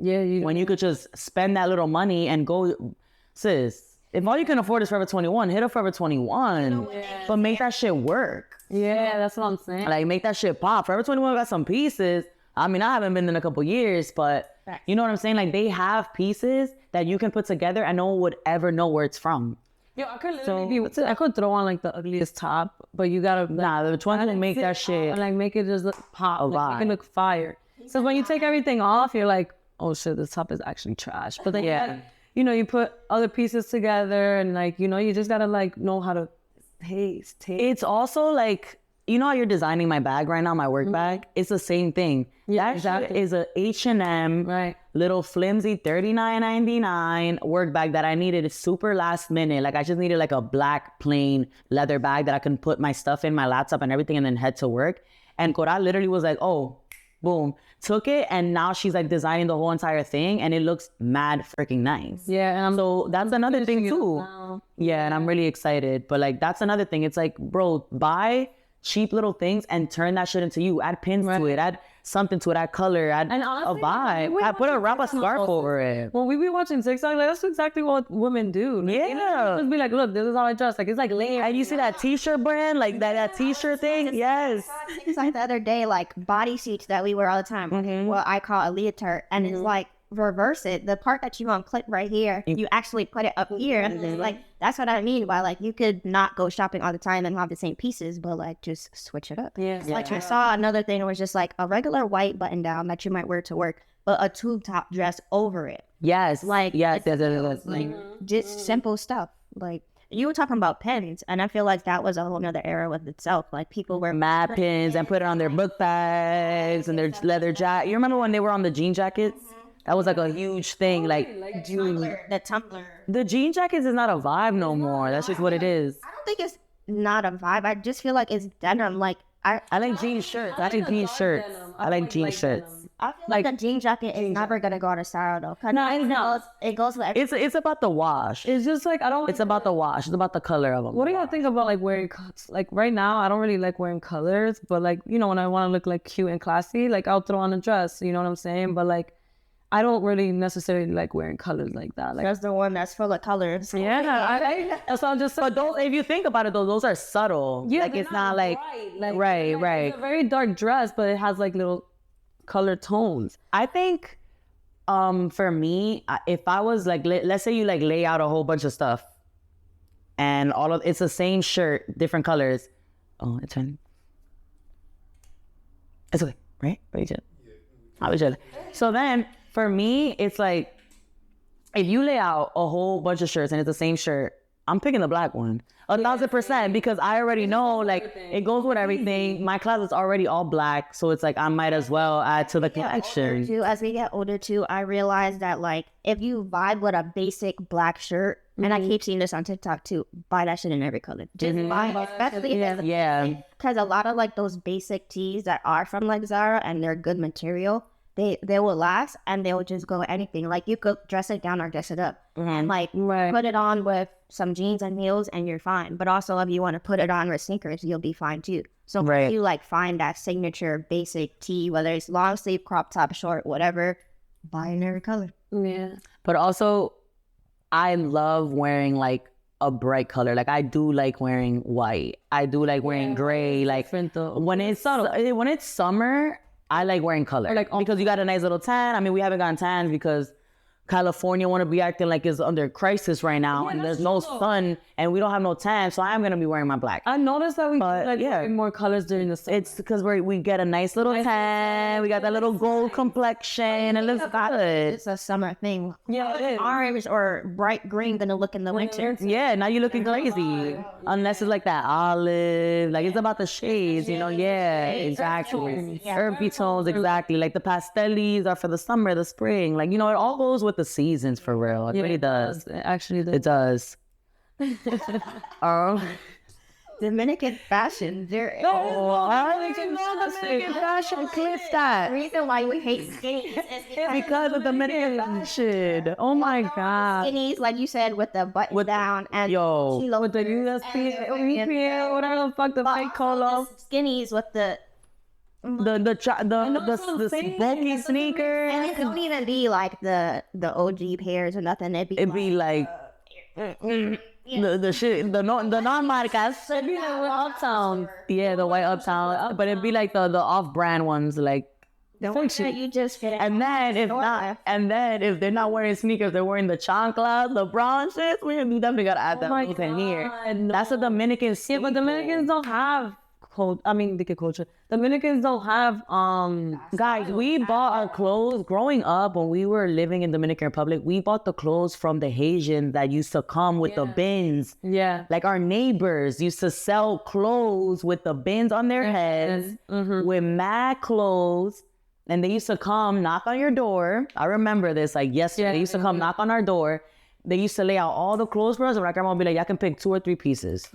Yeah. When you could just spend that little money and go, sis. If all you can afford is Forever 21, hit up Forever 21. But make that shit work. Yeah, that's what I'm saying. Make that shit pop. Forever 21 got some pieces. I mean, I haven't been in a couple years, but you know what I'm saying? They have pieces that you can put together and no one would ever know where it's from. Yo, I could literally I could throw on the ugliest top, but you gotta the twins will make that shit and make it just look pop, make it look fire. So when you take everything off, you're oh shit, this top is actually trash. But then you put other pieces together and you just gotta know how to taste. It's also how you're designing my bag right now, my work bag. It's the same thing. Yeah, that exactly. Is a H&M little flimsy $39.99 work bag that I needed super last minute. I just needed a black plain leather bag that I can put my stuff in, my laptop and everything, and then head to work. And Cora literally was oh, boom, took it, and now she's designing the whole entire thing, and it looks mad freaking nice. Yeah, and so that's another thing too. Yeah, and I'm really excited. But that's another thing. It's bro, buy cheap little things and turn that shit into you. Add pins to it, add something to it, add color, add honestly, a vibe. I wrap a scarf over it. When we be watching TikTok, like that's exactly what women do. Like, Yeah. just be like, look, this is how I dress. Like it's like layers. And you see that t-shirt brand, like that t-shirt thing? Yes. It's like the other day, like bodysuits that we wear all the time. What I call a leotard, and it's like reverse it. The part that you want clip right here, you actually put it up here. And it's like that's what I mean by like you could not go shopping all the time and have the same pieces, but like just switch it up. Yeah. Like I saw another thing. It was just like a regular white button down that you might wear to work, but a tube top dress over it. Yes. Like yes. like just simple stuff. Like you were talking about pins, and I feel like that was a whole nother era with itself. Like people wear Mad pins and put it on their book bags and their leather jacket. You remember when they were on the jean jackets? That was like a huge thing. Like the tumbler. the jean jackets is not a vibe no more. That's just what it is. I don't think it's not a vibe. I just feel like it's denim. Like I like jean shirts. I like jean shirts. I like jean shirts. I feel like a jean jacket is never gonna go out of style though. No, It goes with It's about the wash. it's just like I don't. It's about the wash. It's about the color of them. What do y'all think about like wearing cuts? Like right now, I don't really like wearing colors, but like you know when I want to look like cute and classy, like I'll throw on a dress. You know what I'm saying? But like I don't really necessarily like wearing colors like that. Like that's the one that's full of colors. yeah, that's all. Just But those, if you think about it, though, those are subtle. yeah, like they're it's not like bright. right. It's a very dark dress, but it has like little color tones. I think, for me, if I was like, let's say you like lay out a whole bunch of stuff, and all of it's the same shirt, different colors. Oh, it's fine. It's okay, right? I was just. So then, for me, it's like, if you lay out a whole bunch of shirts and it's the same shirt, I'm picking the black one. 1,000%, because I already know, like, it goes with everything. My closet's already all black, so it's like I might as well add to the collection. Too, as we get older too, I realized that like if you vibe with a basic black shirt, and I keep seeing this on TikTok too, buy that shit in every color. Just buy, especially Yeah. because a lot of like those basic tees that are from like Zara and they're good material, they will last and they will just go with anything. Like you could dress it down or dress it up and like put it on with some jeans and heels and you're fine. But also if you want to put it on with sneakers, you'll be fine too. So if you like find that signature basic tee, whether it's long sleeve, crop top, short, whatever, buy in every color. Yeah. But also, I love wearing like a bright color. Like I do like wearing white. I do like wearing gray. Like when it's summer, I like wearing color. Like because you got a nice little tan. I mean, we haven't gotten tans because California want to be acting like it's under crisis right now, and there's no sun, and we don't have no tan. So I am gonna be wearing my black. I noticed that we wearing more colors during the summer. It's because we get a nice little tan. We got that little gold complexion. It looks good. It's a summer thing. Yeah, it is. Orange or bright green gonna look in the winter. Yeah, now you're looking crazy. Unless it's like that olive, like it's about the shades, you know? Yeah, exactly. Earthy tones, exactly. Like the pastellis are for the summer, the spring. Like, you know, it all goes with the seasons for real. It really does. It actually does. It does. Dominican fashion. I didn't know Dominican fashion clips that. The reason why we hate skinnies is Because of Dominican fashion. Oh my God. skinnies, like you said, with the button down and With the USP, whatever the fuck the fake color. skinnies with the the bulky sneaker. and it don't even be like the OG pairs or nothing. It'd be like the shit, the non-marcas. It'd be like with Uptown. Yeah, the white Uptown. But it'd be like the off-brand ones, like. the one that you just fit. And then if they're not wearing sneakers, they're wearing the chanclas, the brown shit. We definitely gotta add that in here. No. That's a Dominican. Yeah, but Dominicans don't have culture. Dominicans don't have Guys, we bought our clothes growing up when we were living in Dominican Republic. We bought the clothes from the Haitians that used to come with the bins. Yeah. Like our neighbors used to sell clothes with the bins on their heads, with mad clothes. And they used to come knock on your door. I remember this like yesterday. They used to come knock on our door. They used to lay out all the clothes for us. And my grandma would be like, y'all can pick 2 or 3 pieces.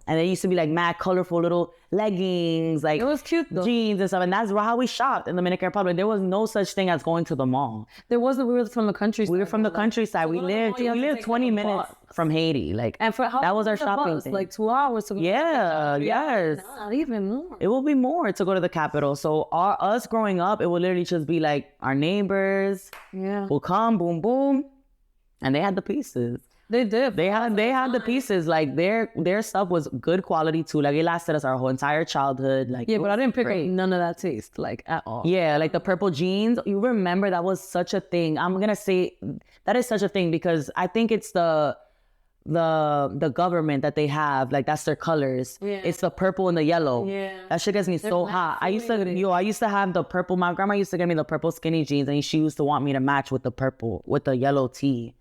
And they used to be like mad colorful little leggings, like It was cute though. jeans and stuff. And that's how we shopped in the Dominican Republic. There was no such thing as going to the mall. There wasn't. We were from the countryside. We were from the countryside. We lived 20 minutes from Haiti. Like, And for how that was our long shopping bus? thing. Like 2 hours to go. Yeah, yes. Not even more. It will be more to go to the capital. So us growing up, it will literally just be like our neighbors Yeah. will come, boom, boom, and they had the pieces. They did. They had the pieces. Like their stuff was good quality too. Like it lasted us our whole entire childhood. Like Yeah, it but I was didn't pick great. up none of that taste, like at all. Yeah, like the purple jeans. You remember that was such a thing. I'm gonna say that is such a thing because I think it's the government that they have. Like that's their colors. Yeah. It's the purple and the yellow. Yeah. That shit gets me so hot. I used to have the purple. My grandma used to give me the purple skinny jeans, and she used to want me to match with the yellow tee.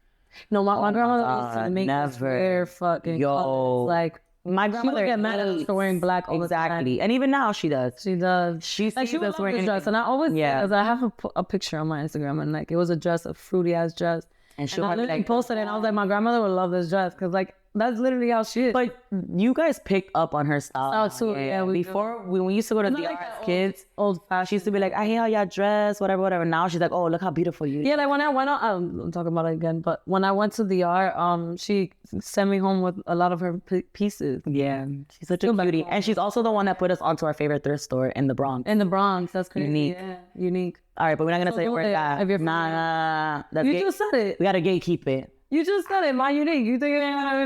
No, my grandmother used to God, make us never. wear fucking colors. Like My she grandmother would get mad at us for wearing black all the time. exactly, and even now she does. She does. She Like sees she would us love wearing this dress, anything. and I always Yeah. because I have a picture on my Instagram, and like it was a dress, a fruity ass dress, And she'll I have literally like, posted it, and I was like, my grandmother would love this dress because like that's literally how she is. but you guys picked up on her style. Style too, yeah, we do. Before when we used to go to Not the like art that as kids, old fashioned. she used to be like, I hear how y'all dress, whatever. Now she's like, oh, look how beautiful you. Yeah, like when I went out, I'm talking about it again, but when I went to the art, she sent me home with a lot of her pieces Yeah, she's such a Feel bad cutie, for and she's also the one that put us onto our favorite thrift store in the Bronx. in the Bronx. That's crazy. Unique. Yeah, unique. All right, but we're not gonna So say go where there, it's at. if you're Nah, that's You gate- just said it. we gotta gatekeep it. You just said it. My unique. You think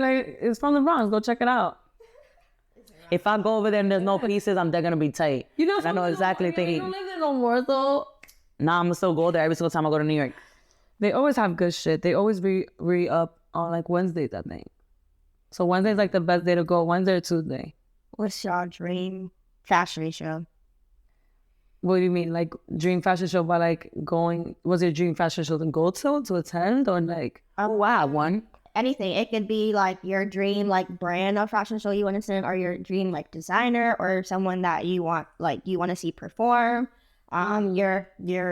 like it's from the Bronx? Go check it out. If I go over there and there's no pieces, they're gonna be tight. You know, And I know exactly You thinking. don't live there no more, though. Nah, I'm gonna still go there every single time I go to New York. They always have good shit. They always re up on like Wednesdays, I think. So Wednesday's like the best day to go. Wednesday or Tuesday. What's your dream fashion show? What do you mean? Like dream fashion show by like going? Was your dream fashion show to go to attend or like? Oh, I have one. Anything. It could be like your dream like brand of fashion show you want to send, or your dream like designer, or someone that you want to see perform. Your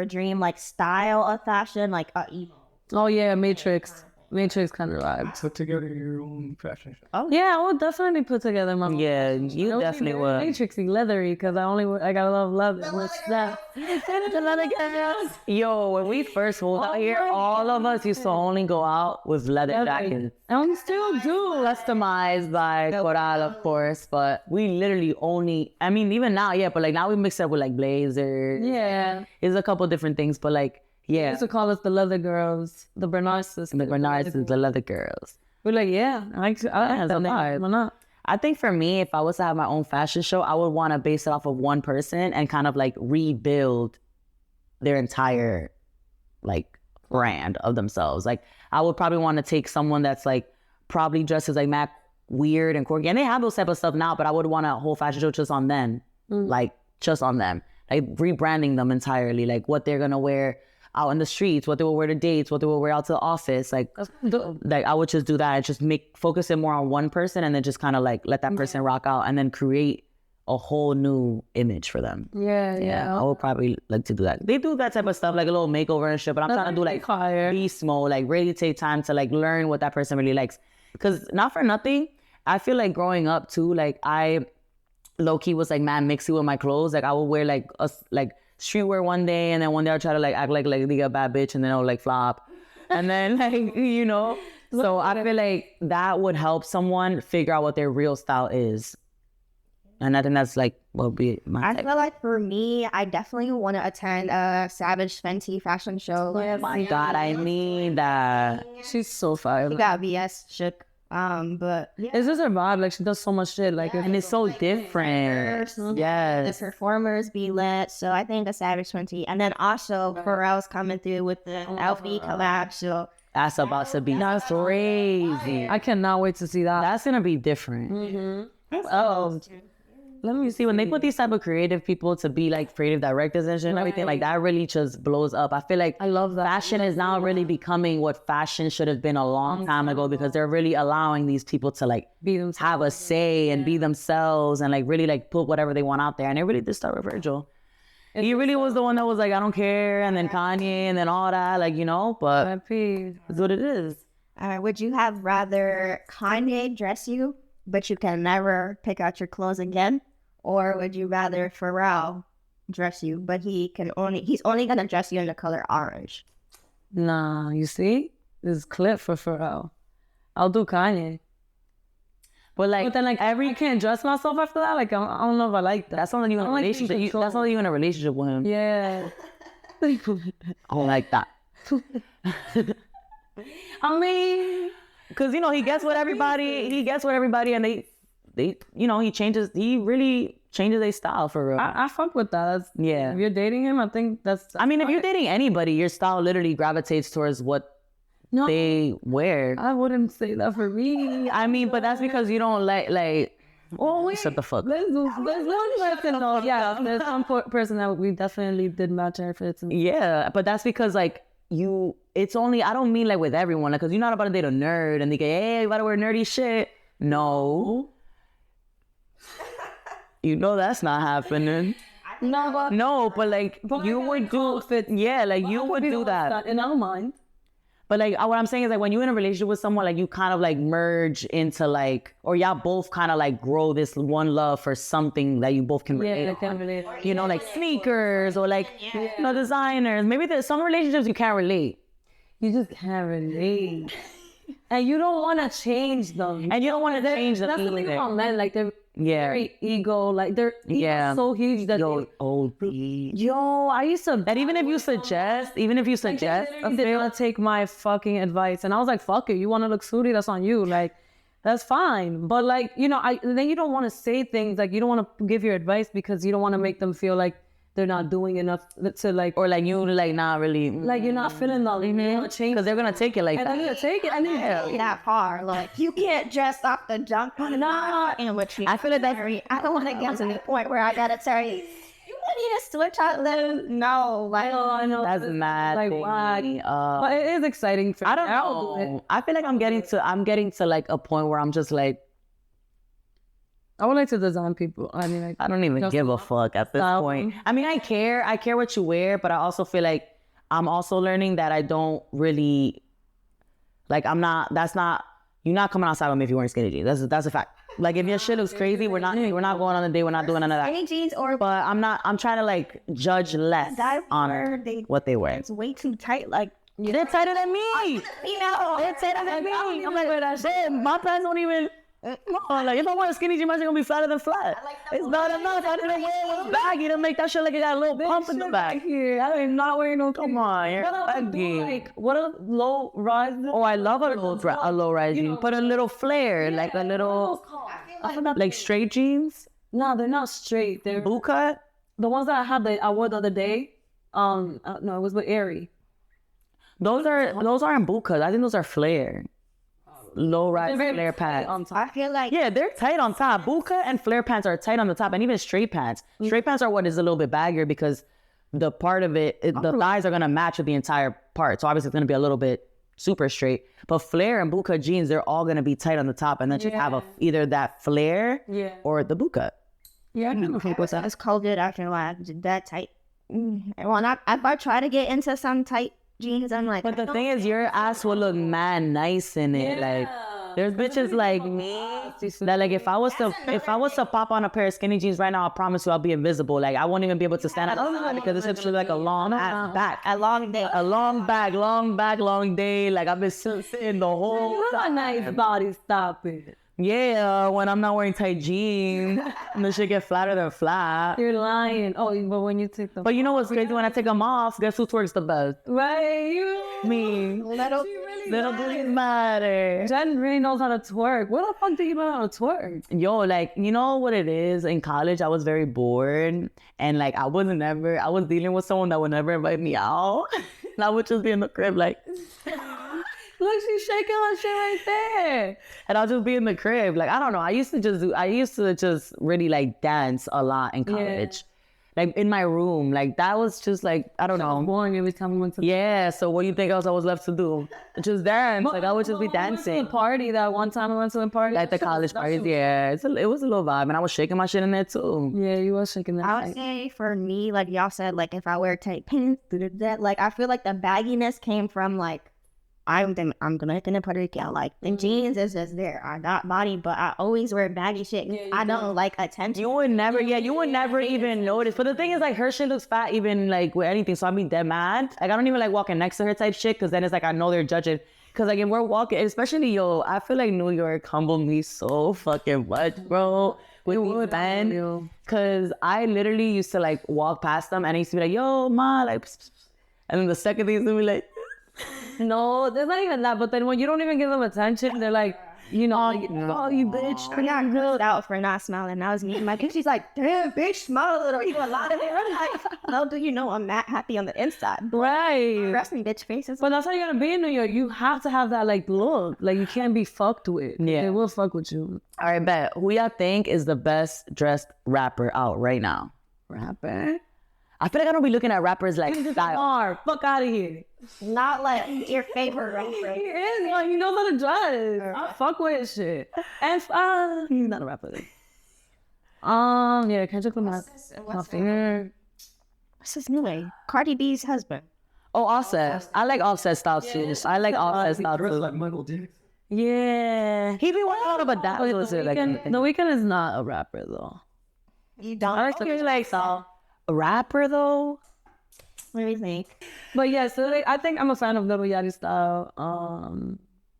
dream like style of fashion, like emo. Oh yeah, Matrix kind of vibes. Put together your own fashion show. Yeah, I would definitely put together my. Yeah, It you would be definitely very would. Matrixy, leathery, because I gotta love leather. What's that? The leather girls. Yo, when we first moved out here, my all of us used to only go out with leather jackets. And we still do. Customized by Coral, of course, but we literally only, I mean, even now, yeah, but like now we mix it up with like blazers. Yeah. It's a couple different things, but like, They yeah. used to call us the leather girls, the Bernard sisters. The Bernards is the leather girls. We're like, yeah, I like that's that a name. vibe. Why not? I think for me, if I was to have my own fashion show, I would want to base it off of one person and kind of like rebuild their entire like brand of themselves. Like I would probably want to take someone that's like probably dressed as like mad weird and quirky. And they have those type of stuff now, but I would want a whole fashion show just on them. Like just on them. Like rebranding them entirely. Like what they're gonna wear out in the streets, what they will wear to dates, what they will wear out to the office. Like I would just do that and just focus it more on one person and then just kind of like let that person rock out and then create a whole new image for them. Yeah. I would probably like to do that. They do that type of stuff, like a little makeover and shit, but I'm trying to do like fire. beast mode, like really take time to like learn what that person really likes. Because not for nothing, I feel like growing up too, like I low-key was like mad mixy with my clothes. Like I would wear like streetwear one day and then one day I'll try to like act like a bad bitch and then I'll like flop. And then like, you know, so I feel like that would help someone figure out what their real style is. And I think that's like what be my I type. feel like for me, I definitely want to attend a Savage Fenty fashion show. Oh my God, I need that. She's so fire. She got VS shook. But yeah. It's just her vibe. Like she does so much shit. Like And it's so different. The Yes. performers be lit. So I think a Savage Fenty. And then also Pharrell's coming through with the LV collab. So That's about to be crazy. I cannot wait to see that. That's gonna be different. Oh, let me see. When they put these type of creative people to be like creative directors and shit and everything, like that really just blows up. I feel like I love that. fashion is now really becoming what fashion should have been a long time ago because they're really allowing these people to like Be themselves. have a say and be themselves and like really like put whatever they want out there. And it really did start with Virgil. He really was the one that was like, I don't care, and then Kanye and then all that, like, you know, but My peeve. it's what it is. would you have rather Kanye dress you but you can never pick out your clothes again? Or would you rather Pharrell dress you, but he's only gonna dress you in the color orange? Nah, you see? This is clip for Pharrell. I'll do Kanye. But then I can't dress myself after that. Like I don't know if I like that. That's only you in a relationship. That's only you in a relationship with him. Yeah. I don't like that. I mean, because he gets with everybody. He gets with everybody, and they he really changes their style for real. I fuck with that. Yeah. If you're dating him, I think that's I mean, if you're dating anybody, your style literally gravitates towards what they wear. I wouldn't say that for me. I mean, but that's because you don't like. Oh wait, shut the fuck. There's one person. Oh yeah, there's some person that we definitely did match outfits. Yeah, but that's because it's only, I don't mean like with everyone, like, because you're not about to date a nerd and they go, hey, you gotta wear nerdy shit. No. That's not happening. No, but like you would do fit. Yeah, like you would do that. In our mind. But like what I'm saying is like when you're in a relationship with someone, like you kind of like merge into like, or y'all both kind of like grow this one love for something that you both can relate on. Like sneakers or like designers. Maybe there's some relationships you can't relate. You just can't relate. And you don't want to change them. And you don't want to change them. That's the thing about men. Like they're very ego. Like they're so huge that I used to. And even if you suggest, they did not take my fucking advice. And I was like, fuck it. You want to look snooty? That's on you. Like, that's fine. But like, then you don't want to say things like you don't want to give your advice because you don't want to make them feel like they're not doing enough to like, or like you like not really like you're not feeling that because they're gonna take it like that. They're gonna take it and then that far. Like you can't dress off the junk. And which I feel like that's I don't want to get to the point where I gotta tell you. You need to switch out the no. I know that's mad. Like why? But it is exciting for me. I don't know. I feel like I'm getting to like a point where I'm just like. I would like to design people. I mean, like, I don't even give a fuck at this point. I mean, I care what you wear, but I also feel like I'm also learning that I don't really, like, you're not coming outside with me if you're wearing skinny jeans. That's a fact. Like, if your shit looks crazy, we're not going on a date. We're not doing none of that. Skinny jeans but I'm trying to like judge less on what they wear. It's way too tight. Like, they're tighter than me. They're tighter than me. I'm like, shit, my pants don't even. Like if I wear a skinny jean, my shit gonna be flatter than flat. It's not enough. I didn't wear it with a baggy to make that shit like it got a little pump in the back. I am not wearing no. Come on, you're baggy. Like what a low rise. Oh, I love a low rise jean. Put a little flare, like a little, like straight jeans. No, they're not straight. They're boot cut. The ones that I wore the other day. No, it was with Airy. Those aren't boot cut. I think those are flare. Low rise flare pants. I feel like they're tight on top. Boot cut and flare pants are tight on the top, and even straight pants. Straight pants are what is a little bit baggier because the part of the thighs are gonna match with the entire part. So obviously it's gonna be a little bit super straight. But flare and boot cut jeans, they're all gonna be tight on the top, and then just have either that flare or the boot cut. Yeah, I can think with that. It's COVID after a while. That tight. Well, if I try to get into some tight jeans, I'm like, but the thing is, your ass will look mad nice in it. Like, there's bitches like me that like if I was to pop on a pair of skinny jeans right now, I promise you I'll be invisible. Like I won't even be able to stand up because it's actually like a long ass back, a long day, long day. Like I've been sitting the whole. You have a nice body. Stop it. Yeah, when I'm not wearing tight jeans, and the shit get flatter than flat. You're lying. Oh, but when you take them. But you know what's crazy? When I take them off, guess who twerks the best? Right, you. Me. Little booties matter. Jen really knows how to twerk. What the fuck do you know how to twerk? Yo, like, you know what it is? In college, I was very bored. And like, I was dealing with someone that would never invite me out. And I would just be in the crib like... Look, she's shaking her shit right there. And I'll just be in the crib. Like, I don't know. I used to just really like dance a lot in college. Like in my room. Like that was just like, I don't know. Boring every time we went to so what do you think else I was left to do? Just dance. Like I would just be dancing. We went to a party that one time we went to a party. Like the college parties, it was a little vibe. And I was shaking my shit in there too. Yeah, you was shaking that. I would say for me, like y'all said, like if I wear tight pants, like I feel like the bagginess came from like I'm Dominican and Puerto Rican. Like the jeans is just there. I got body, but I always wear baggy shit. I don't like attention. You would never, you would never even notice. But the thing is, like, her shit looks fat even, like, with anything. So I'd be dead mad. Like, I don't even like walking next to her type shit, because then it's like, I know they're judging. Because, like, if we're walking, especially, I feel like New York humbled me so fucking much, bro. With these men. Because I literally used to, like, walk past them, and I used to be like, yo, ma, like, pss, pss, pss. And then the second they used to be like, no, there's not even that. But then when you don't even give them attention, they're like, you know, oh, you bitch. I got cursed out for not smiling. That was me. My bitch, she's like, damn, bitch, smile a little. You got a lot of it. I'm like, no, do you know I'm not happy on the inside? Right. Rest me, bitch, faces. But that's how you gotta be in New York. You have to have that, like, look. Like, you can't be fucked with. Yeah. They will fuck with you. all right, bet. Who y'all think is the best dressed rapper out right now? Rapper? I feel like I don't be looking at rappers like style. Fuck out of here. Not like your favorite rapper. He is, like, he knows how to dress. I fuck with his shit. And he's not a rapper. Yeah, Kendrick Lamar. My favorite. What's his name? Cardi B's husband. Oh, Offset. I like Offset style too. I like Offset style Dressed too. like Michael Jackson. Yeah. He be wearing a lot of bedazzles. The Weeknd is not a rapper though. You don't Like so. A rapper though? What do you think? But yeah, so like, I think I'm a fan of Little Yachty style.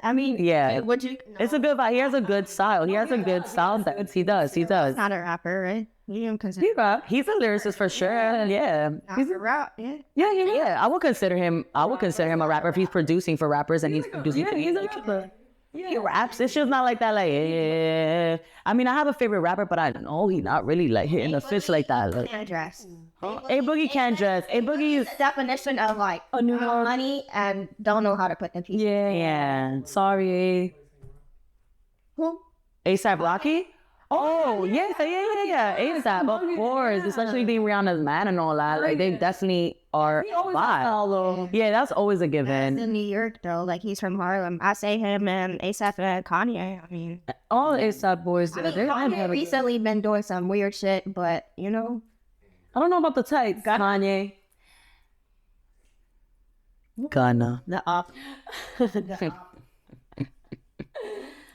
I mean, Yeah. would you? No, It's a good vibe. He has a good style. He has a good style sense. He does. not a rapper, right? You don't consider He rap. He's a lyricist for sure. Yeah. he's a rap, yeah. Yeah. I would consider him a rapper if he's producing for rappers and he's producing. Yeah, he's a rapper. He raps. It's just not like that. Like, yeah. I mean, I have a favorite rapper, but I know he's not really like hitting the fits like that. Like, Can't dress. A Boogie can't dress. A Boogie is. Definition of like New York. money and don't know how to put the pieces. Yeah. Sorry. Who? ASAP Rocky. Oh yeah. ASAP, of course. Especially being Rihanna's man and all that. Like they definitely are vibe. Yeah, that's always a given. In New York though, like he's from Harlem. I say him and ASAP and Kanye. I mean, All ASAP boys. Kanye recently been doing some weird shit, but you know, I don't know about the type. Kanye. Gunna. the up.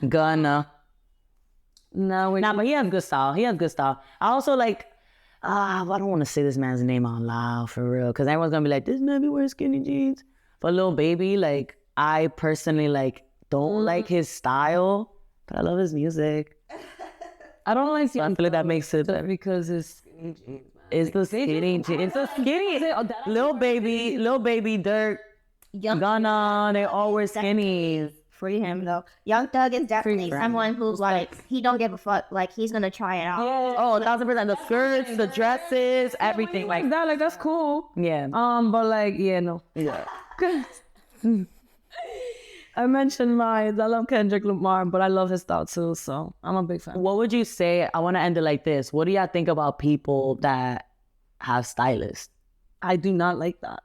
Gunna. No, Nah, but he has good style. I also like, I don't want to say this man's name out loud for real, because everyone's gonna be like, this man be wearing skinny jeans. But Lil Baby, like, I personally like don't like his style, but I love his music. I don't like. So I feel like that makes it. because it's. It's the skinny jeans. It's the skinny. Lil Baby, Dirk, Gunna, they all wear skinnies. Free him though. Young Thug is definitely someone who's like he don't give a fuck. Like he's gonna try it out. Oh, 1,000%. The skirts, the dresses, everything. Like that, like that's cool. yeah. But like, yeah, no. Yeah. I mentioned mine. I love Kendrick Lamar, but I love his style too, so I'm a big fan. What would you say? I want to end it like this. What do y'all think about people that have stylists? I do not like that.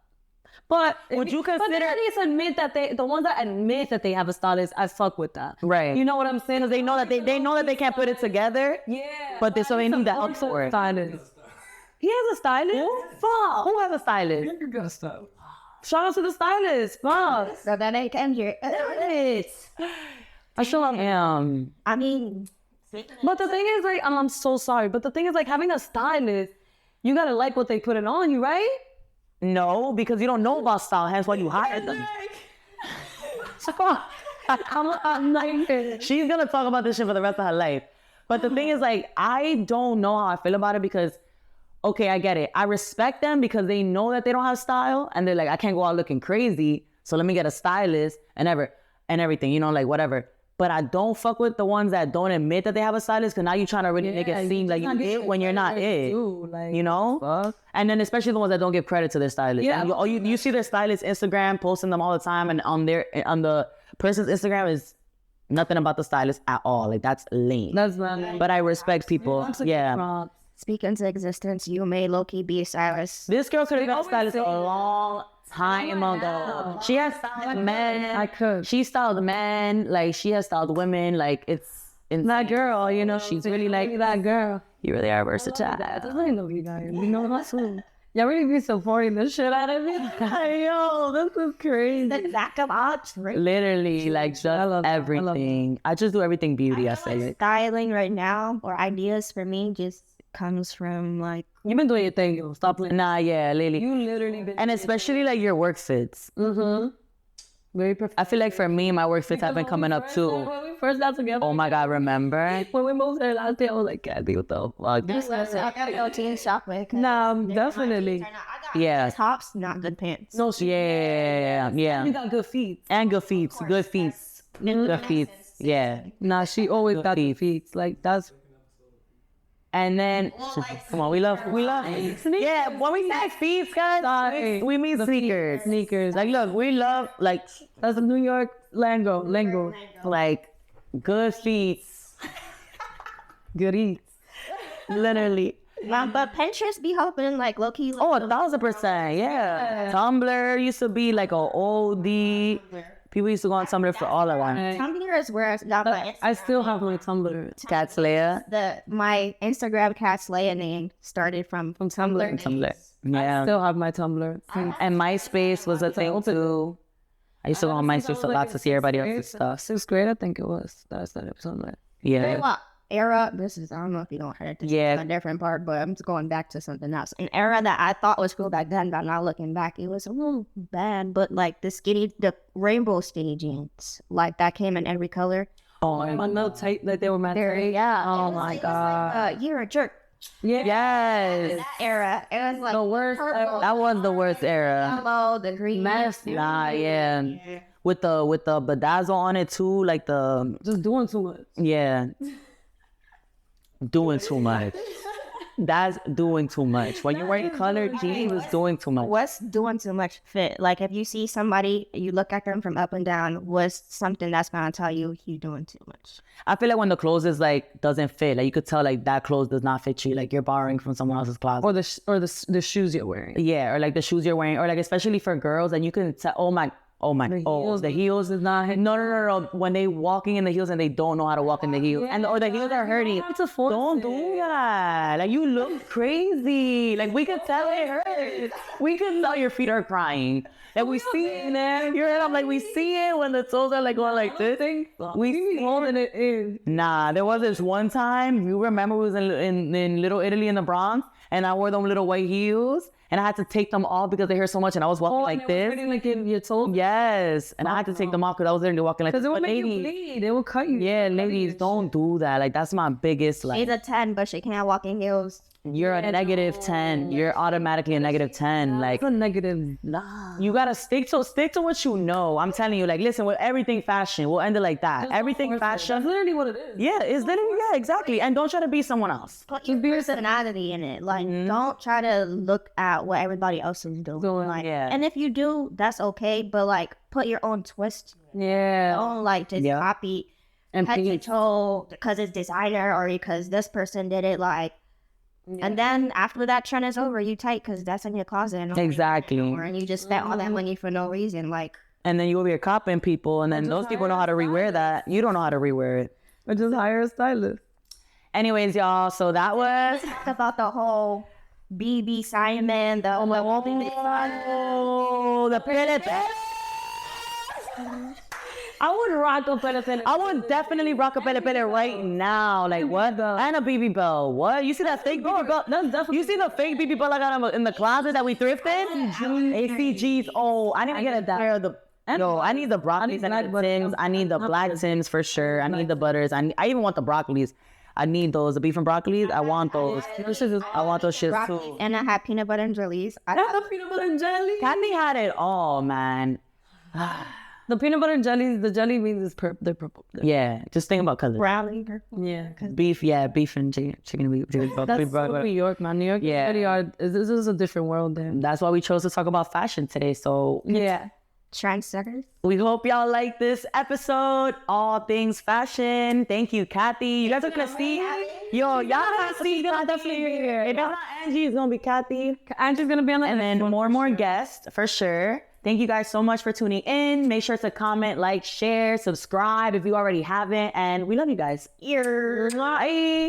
But Would you But consider- at least admit that the ones that admit that they have a stylist, I fuck with that. Right. You know what I'm saying? Because they know that they know that they can't put it together. Yeah. But so they need the help for it. Stylist. He has a stylist? Fuck. Who has a stylist? You got style. Shout out to the stylist. Fuck. So that ain't Kendrick. I sure am. I mean, But the thing is, like, I'm so sorry, but the thing is, like, having a stylist, you gotta like what they put it on you, right? No, because you don't know about style. Hence why you hired them. I'm like, She's gonna talk about this shit for the rest of her life. But the thing is, like, I don't know how I feel about it because, okay, I get it. I respect them because they know that they don't have style, and they're like, I can't go out looking crazy, so let me get a stylist and everything, you know, like whatever. But I don't fuck with the ones that don't admit that they have a stylist, because now you're trying to really make it seem like you it when you're not it. Like, You know? fuck. And then especially the ones that don't give credit to their stylist. Yeah. And you see their stylist Instagram posting them all the time, and on the person's Instagram is nothing about the stylist at all. Like that's lame. That's not. But I respect people. Yeah. speak into existence. You may low-key be a stylist. This girl could have been a always stylist say a long time ago. She has styled men. I could. She styled men. Like she has styled women. Like it's insane. That girl, you know, She's really like that girl. you really are versatile. That doesn't know you guys. You know that's who. Y'all really be supporting the shit out of me. Yo, this is crazy. The exact odds, right? Literally, like just everything. I just do everything beauty. I say it. Styling right now or ideas for me just comes from like You've been doing your thing, yo. Stop playing. Nah, yeah, literally. You literally been And especially like your work fits. very perfect. I feel like for me, my work fits have been coming up too. When we first got together, Oh my God, remember? when we moved there last day, I was like, Cathy, what the fuck? I gotta go teen shop with. Nah, definitely. Yeah. Tops, not good pants. No, Yeah, You yeah. got good feet. And good feet. Good feet. Good feet. Yeah. Nah, she always got good feet. Like, that's... And then, come on, we love. Yeah, when we say feet, guys, we mean sneakers. Sneakers. Like, look, we love like That's a New York lingo. like good feet. Good eats. Literally. But Pinterest be helping like low key. Oh, 1,000%. Yeah. Tumblr used to be like a oldie. People used to go on Tumblr for all of them. Tumblr is where I got my I still have my Tumblr. Cat Slayer. my Instagram Cat Slaya name started from Tumblr. Tumblr. I Yeah. still have my Tumblr. And MySpace was a thing too. I used to go on MySpace a lot to see everybody else's stuff. 6th grade, I think it was. That I started Tumblr. Yeah. What era? This is I don't know if you don't heard this. Yeah. Is a different part, but I'm just going back to something else. An era that I thought was cool back then, but now looking back, it was a little bad. But like the rainbow skinny jeans, like that came in every color. Oh, My no tight, like they were my tight. Yeah. Oh my god. You're a jerk. Yeah. yes. Era. It was like The worst. purple, That was the worst era. yellow, the green. Nasty. Nah, yeah. With the bedazzle on it too, like the Just doing too much. yeah. Doing too much. That's doing too much. When you're wearing colored jeans, it's doing too much. What's doing too much fit? Like if you see somebody, you look at them from up and down, what's something that's gonna tell you doing too much? I feel like when the clothes is like doesn't fit, like you could tell like that clothes does not fit you, like you're borrowing from someone else's closet. Or the shoes you're wearing. Yeah, or like the shoes you're wearing, or like especially for girls, and you can tell. The heels is not. No. When they walking in the heels and they don't know how to walk in the heels, or the heels are hurting. Don't do that. Like you look crazy. Like we could tell it hurts. We could tell your feet are crying. Like we see it. I'm like we see it when the toes are like going like this. We be holding it in. Nah, there was this one time. You remember we was in Little Italy in the Bronx, and I wore them little white heels. And I had to take them off because they hurt so much, and I was walking like this. Like in your toes. Yes, and I had to take them off because I was literally walking like this. Because it will But make you ladies, bleed. It will cut you. yeah, ladies, don't do that. Like that's my biggest like. She's a 10, but she can't walk in heels. You're a negative 10. You're automatically a negative 10. Like It's a negative. Nah. you gotta stick to what you know. I'm telling you, like listen, with everything fashion, we'll end it like that. Everything That's fashion. literally what it is. Yeah, it's literally exactly. And don't try to be someone else. Put your personality in it. Like, don't try to look at what everybody else is doing. Like, yeah. And if you do, that's okay. But like, put your own twist. Yeah. Don't like just copy And head to pink. toe because it's designer or because this person did it. Like, and then after that trend is over, you tight because that's in your closet. And Exactly. and you just spent all that money for no reason. Like, And then you over here copying people, and then those people know how to rewear that. You don't know how to rewear it. Or just hire a stylist. Anyways, y'all, so that was talk about the whole BB Simon, the the pele. I would rock a pele. I would definitely rock a pele right now. Like what? And a BB bell. What? You see that fake BB bell? You see the fake BB bell I got in the closet that we thrifted? ACGs. Oh, I need to get a pair of the. No, I need the broccolis. I need the Tims. I need the black Tims for sure. I need the butters. I even want the broccolis. I need those. The beef and broccolis. I want those. I want those shits too. And I had peanut butter and jellies. I had the peanut butter and jelly. Cathy had it all, man. The peanut butter and jelly, the jelly beans is purple. They're purple. Yeah, just think about colors. Brownie. Yeah. Beef and chicken and beef. That's so New York, man. New York, Yeah. really are. This is a different world there. That's why we chose to talk about fashion today. So Yeah. Trendsetters. we hope y'all like this episode. All things fashion. Thank you, Cathy. You guys are gonna see. Y'all gonna see. Definitely. If it's not Angie, it's gonna be Cathy. Angie's gonna be on the And then more guests for sure. Thank you guys so much for tuning in. Make sure to comment, like, share, subscribe if you already haven't. And we love you guys. Bye.